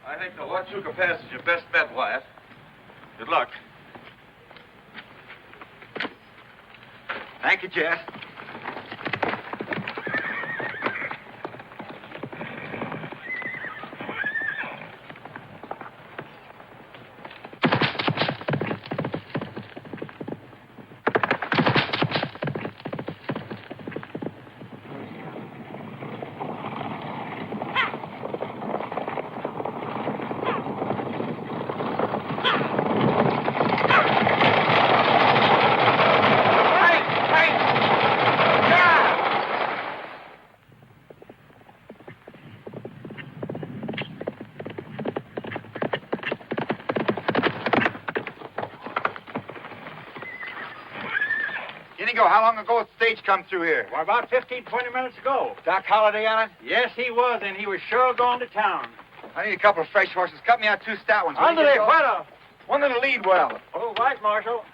I think the Huachuca Pass is your best bet, Wyatt. Good luck. Thank you, Jess. Inigo, how long ago did the stage come through here? Well, about 15, 20 minutes ago. Doc Holliday on it? Yes, he was, and he was sure going to town. I need a couple of fresh horses. Cut me out 2 stout ones. Under there, fuera. One that'll lead well. All right, Marshal.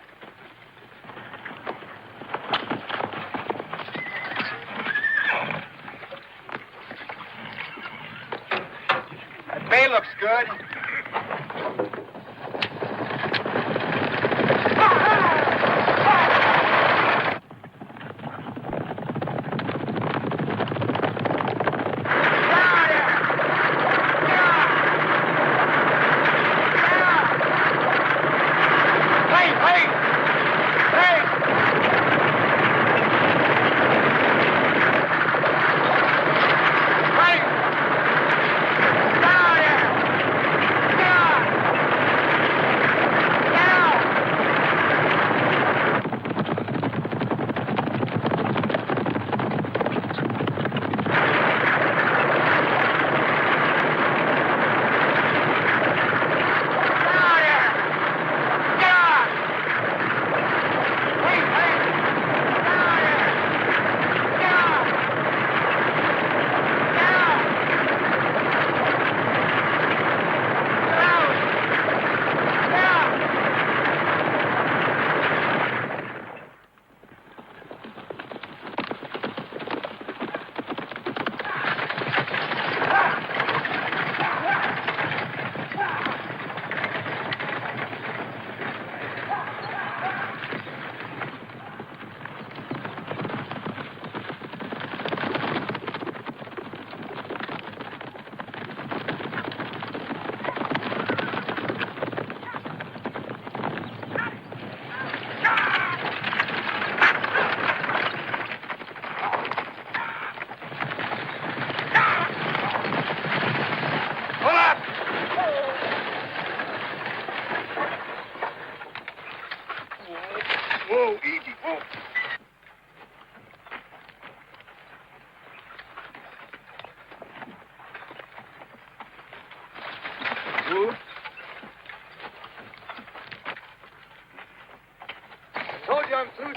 That bay looks good.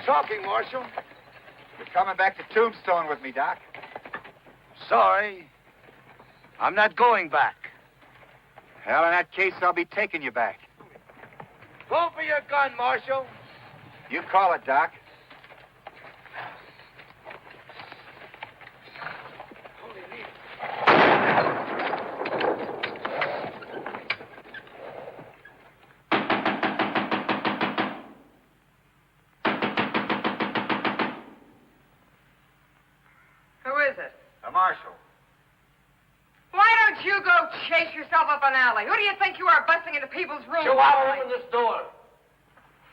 talking, Marshal. You're coming back to Tombstone with me, Doc. Sorry. I'm not going back. Well, in that case, I'll be taking you back. Go for your gun, Marshal. You call it, Doc. Who is it? The Marshal. Why don't you go chase yourself up an alley? Who do you think you are busting into people's rooms? Chihuahua, open this door.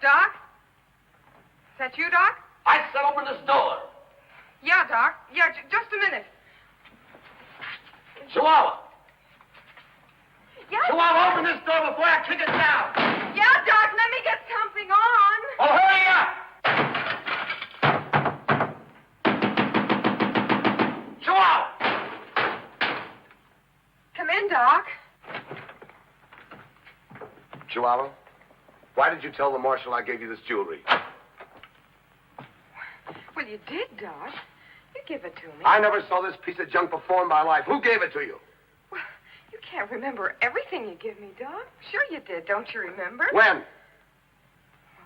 Doc? Is that you, Doc? I said open this door. Yeah, Doc. Yeah, just a minute. Chihuahua. Yeah? Chihuahua, open this door before I kick it down. Yeah, Doc, let me get something on. Oh, hurry up. Chihuahua. Come in, Doc. Chihuahua, why did you tell the marshal I gave you this jewelry? Well, you did, Doc. You give it to me. I never saw this piece of junk before in my life. Who gave it to you? Well, you can't remember everything you give me, Doc. Sure you did. Don't you remember? When?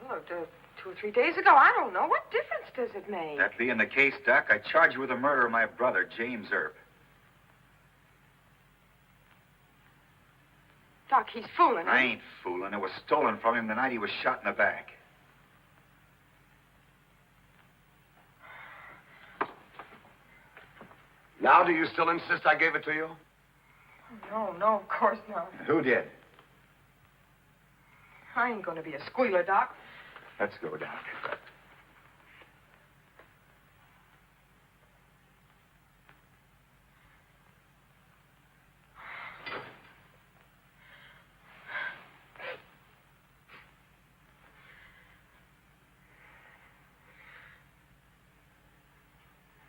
Well, 2 or 3 days ago. I don't know. What difference does it make? That being the case, Doc, I charge you with the murder of my brother, James Earp. Doc, he's fooling. I ain't fooling. It was stolen from him the night he was shot in the back. Now, do you still insist I gave it to you? No, of course not. Who did? I ain't going to be a squealer, Doc. Let's go, Doc.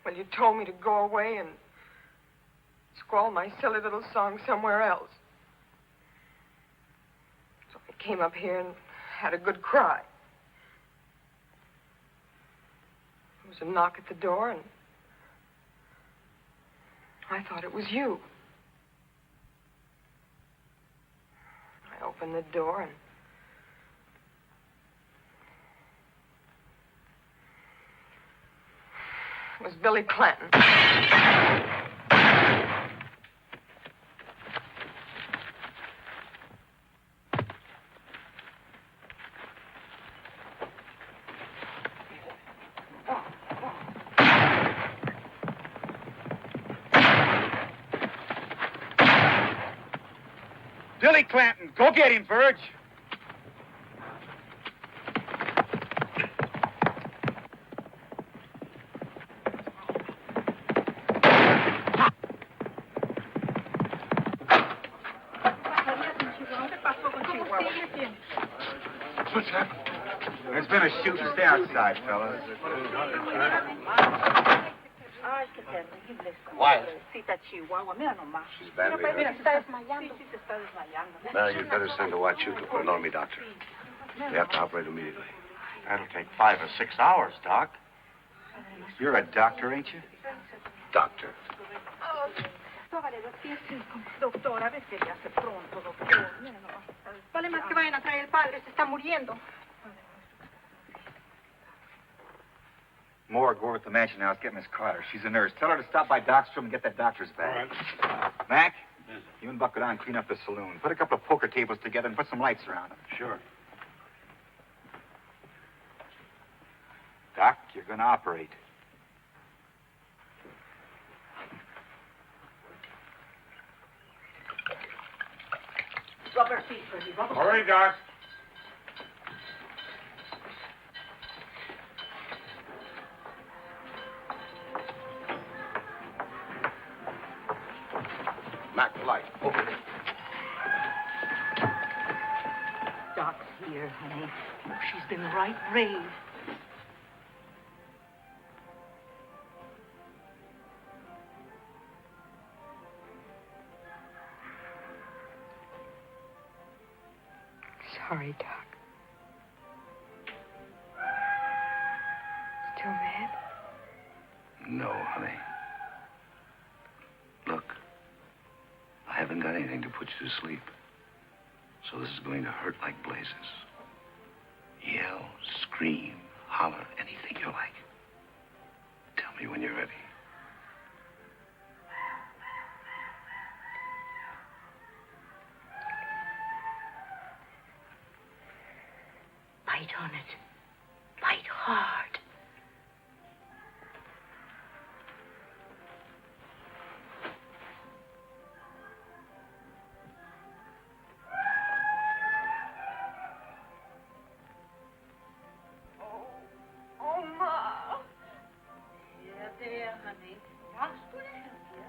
Well, you told me to go away and squall my silly little song somewhere else. So I came up here and had a good cry. There was a knock at the door, and I thought it was you. I opened the door, and it was Billy Clanton. Billy Clanton, go get him, Verge. What's happened? There's been a shooting. Stay outside, fellas. Quiet. She's badly hurt. Mary, you'd better send a Huachuca for an army doctor. They have to operate immediately. That'll take 5 or 6 hours, Doc. You're a doctor, ain't you? Doctor. Doctora, a ver si le hace pronto, doctor. Vale más que vayan a traer el padre, se está muriendo. Moore, go over to the mansion house, get Miss Carter. She's a nurse. Tell her to stop by Doc's room and get that doctor's bag. All right. Mac, you and Buck go down and clean up the saloon. Put a couple of poker tables together and put some lights around them. Sure. Doc, you're going to operate. Rubber feet, Bertie, rubber feet. All right, Doc. Mac, the light. Open it. Doc's here, honey. She's been right brave. Sorry, Doc. No, honey. Look, I haven't got anything to put you to sleep. So this is going to hurt like blazes. Yell, scream, holler, anything you like. Tell me when you're ready. Bite on it. Bite hard. Oh, Ma. Yeah, there, honey. Doc's going to help you.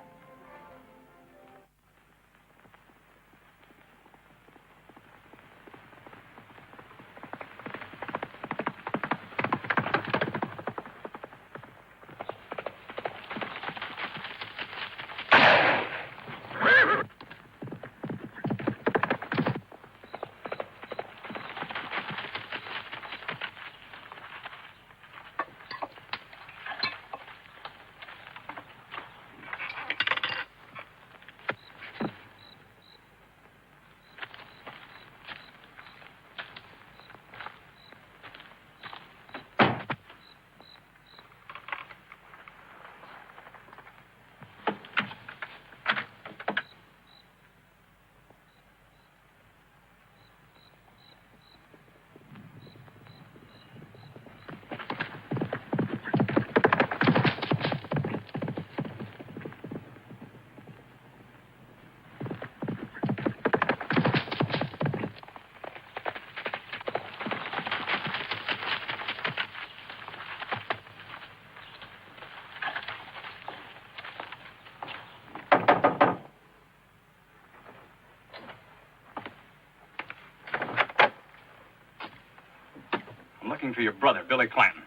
I'm looking for your brother, Billy Clanton.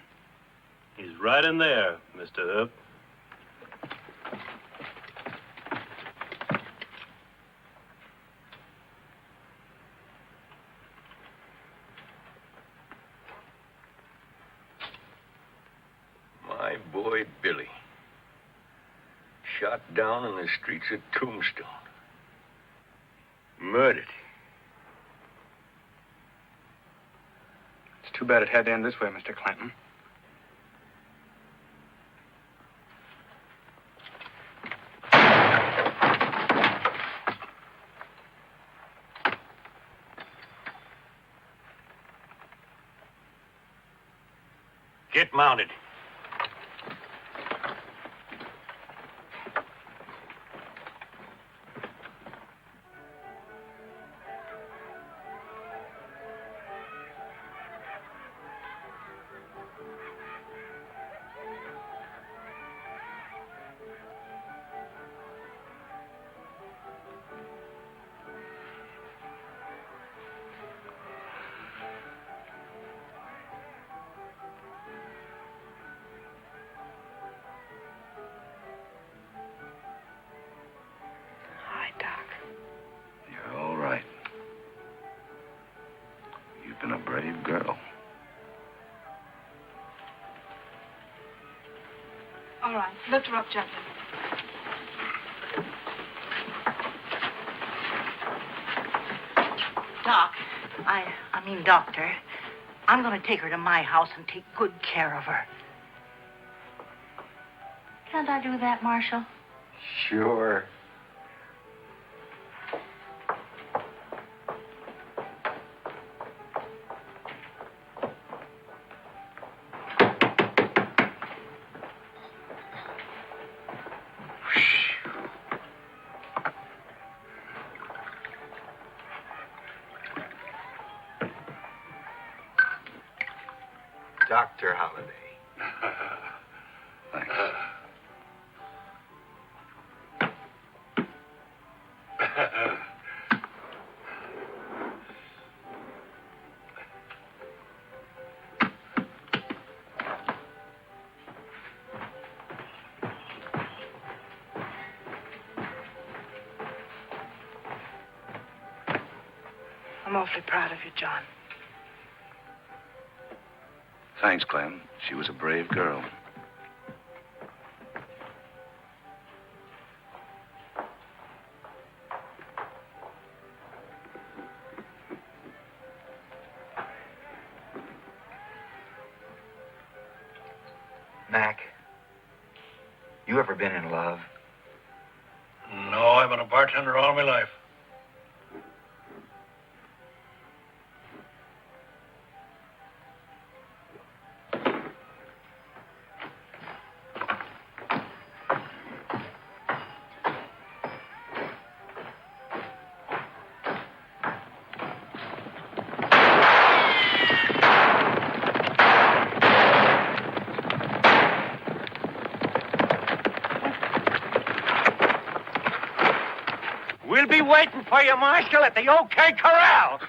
He's right in there, Mr. Hoop. My boy, Billy. Shot down in the streets of Tombstone. Murdered. It's too bad it had to end this way, Mr. Clanton. Get mounted. You're all right. You've been a brave girl. All right, lift her up gently. Doc, I mean, Doctor, I'm going to take her to my house and take good care of her. Can't I do that, Marshal? Sure. Dr. Holliday. Thanks. I'm awfully proud of you, John. Thanks, Clem. She was a brave girl. Mac, you ever been in love? No, I've been a bartender all my life. We'll be waiting for you, Marshal, at the OK Corral.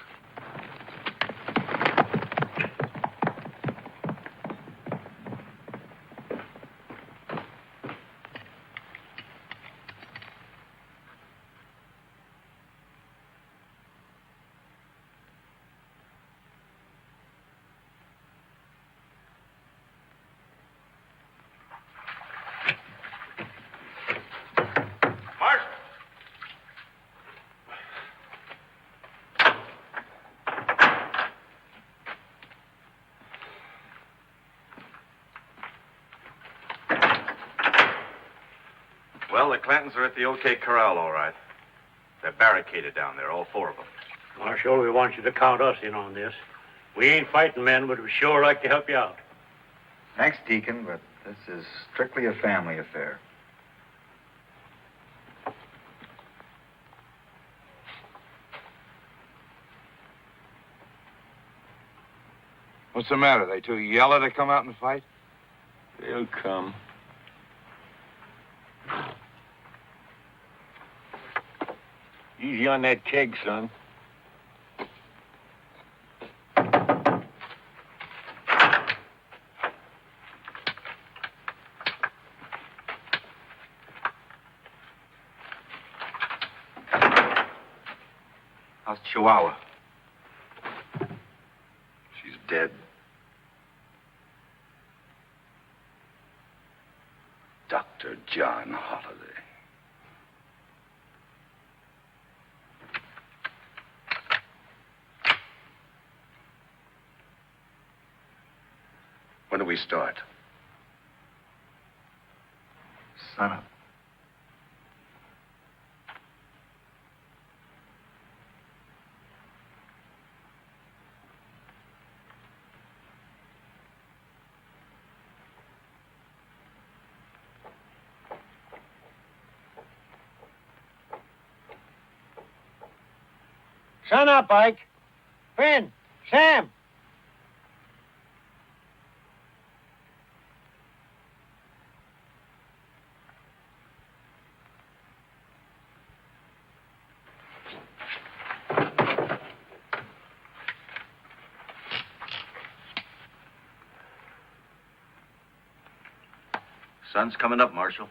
Well, the Clantons are at the OK Corral, all right. They're barricaded down there, all four of them. Marshal, we want you to count us in on this. We ain't fighting men, but we'd sure like to help you out. Thanks, Deacon, but this is strictly a family affair. What's the matter? They too yellow to come out and fight? They'll come. Easy on that keg, son. How's Chihuahua? She's dead. Dr. John Holliday. When do we start? Sun up. Sun up, Ike. Finn, Sam. Sun's coming up, Marshal.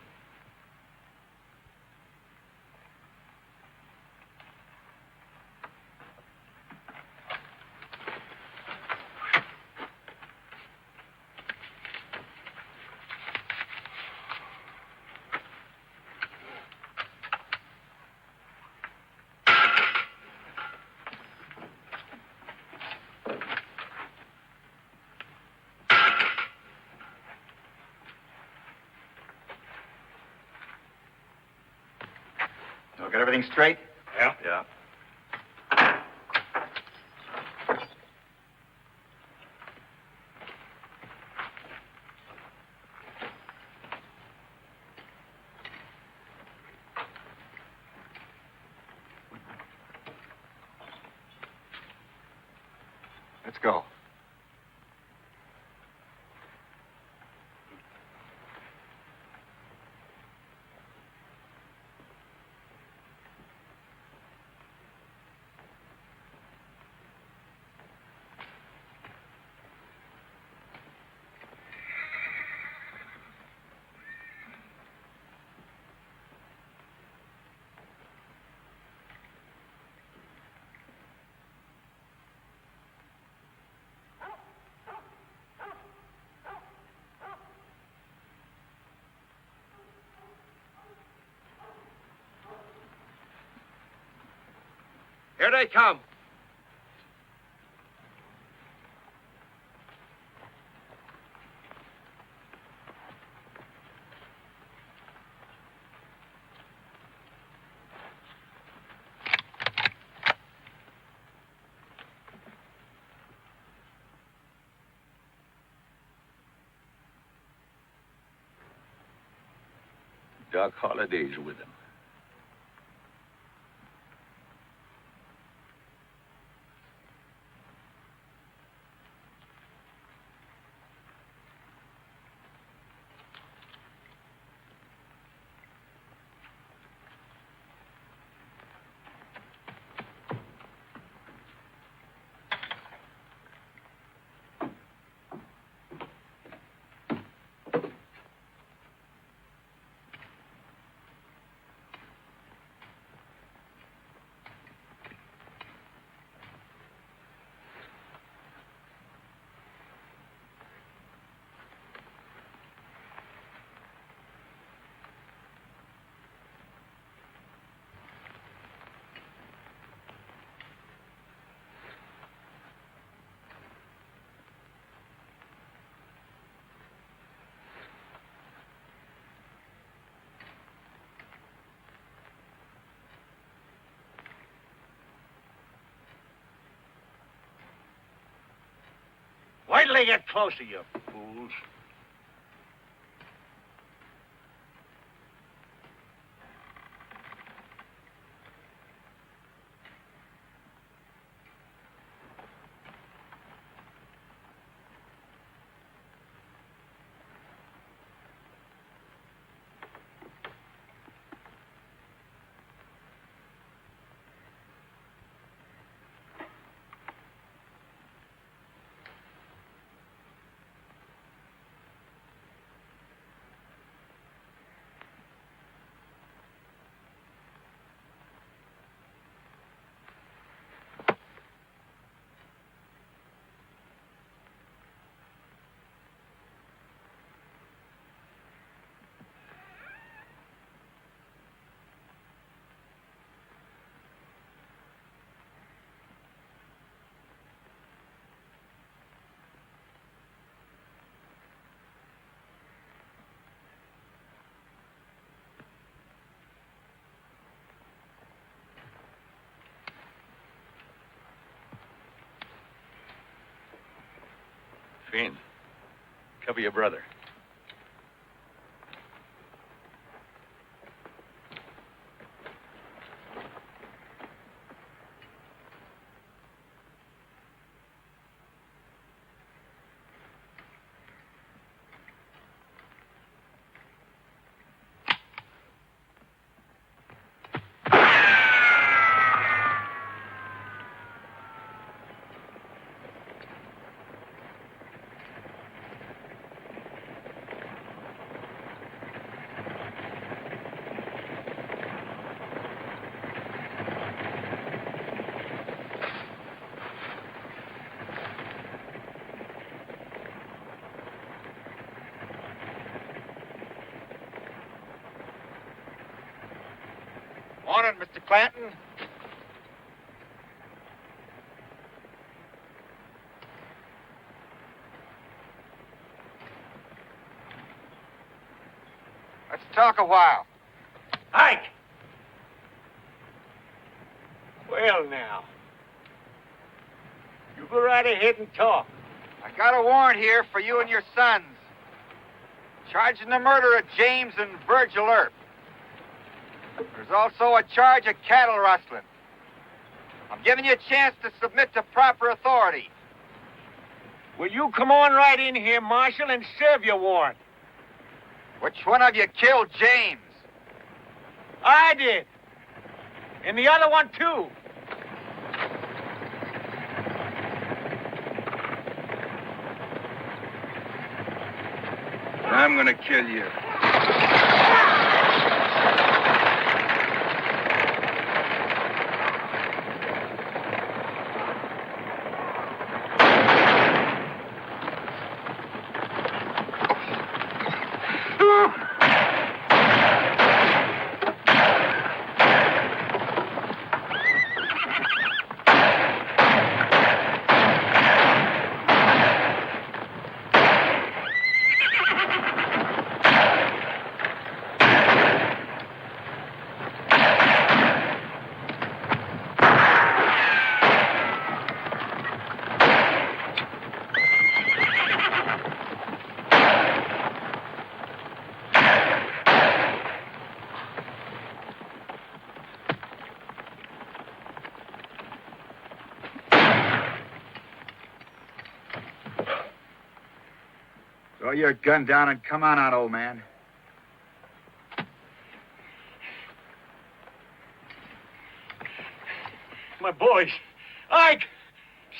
So got everything straight? Yeah. Yeah. Let's go. Here they come. Doc Holliday's with him. Wait till they get closer, you fools. Finn, cover your brother. Morning, Mr. Clanton. Let's talk a while. Ike! Well, now. You go right ahead and talk. I got a warrant here for you and your sons. Charging the murder of James and Virgil Earp. There's also a charge of cattle rustling. I'm giving you a chance to submit to proper authority. Will you come on right in here, Marshal, and serve your warrant? Which one of you killed James? I did. And the other one, too. I'm gonna kill you. Throw your gun down and come on out, old man. My boys. Ike!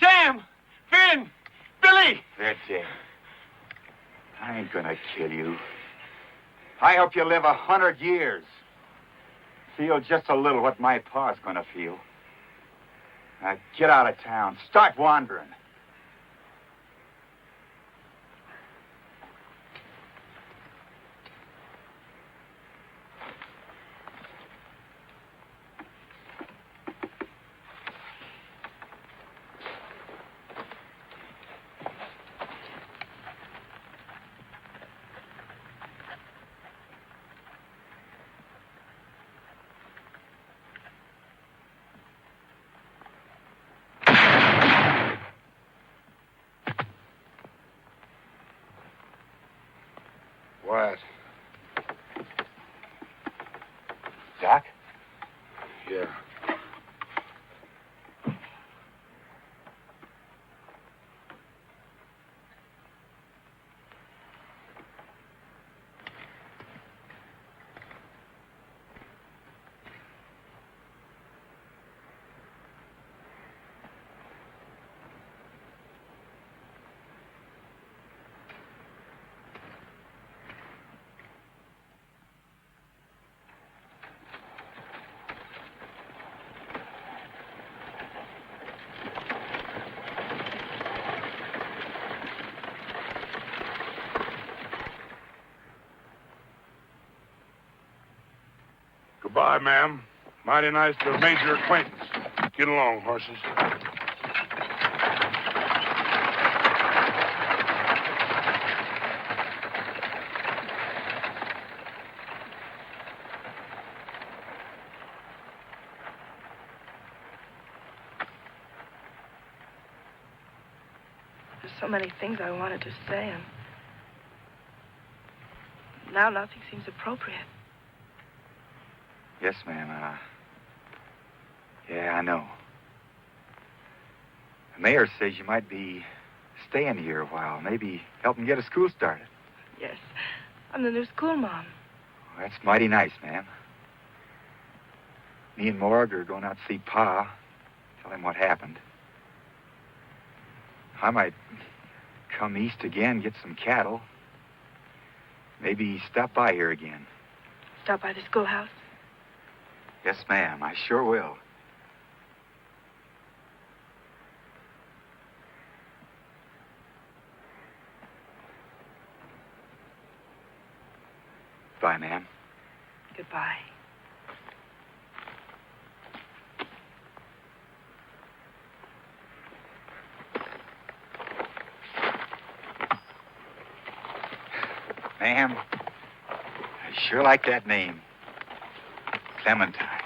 Sam! Finn! Billy! They're dead. I ain't gonna kill you. I hope you live 100 years. Feel just a little what my pa's gonna feel. Now get out of town. Start wandering. What? Doc? Yeah. Goodbye, ma'am. Mighty nice to have made your acquaintance. Get along, horses. There's so many things I wanted to say, and now nothing seems appropriate. Yes, ma'am. Yeah, I know. The mayor says you might be staying here a while. Maybe helping get a school started. Yes, I'm the new school mom. Well, that's mighty nice, ma'am. Me and Morg are going out to see Pa. Tell him what happened. I might come east again, get some cattle. Maybe stop by here again. Stop by the schoolhouse? Yes, ma'am. I sure will. Bye, ma'am. Goodbye. Ma'am, I sure like that name. Clementine.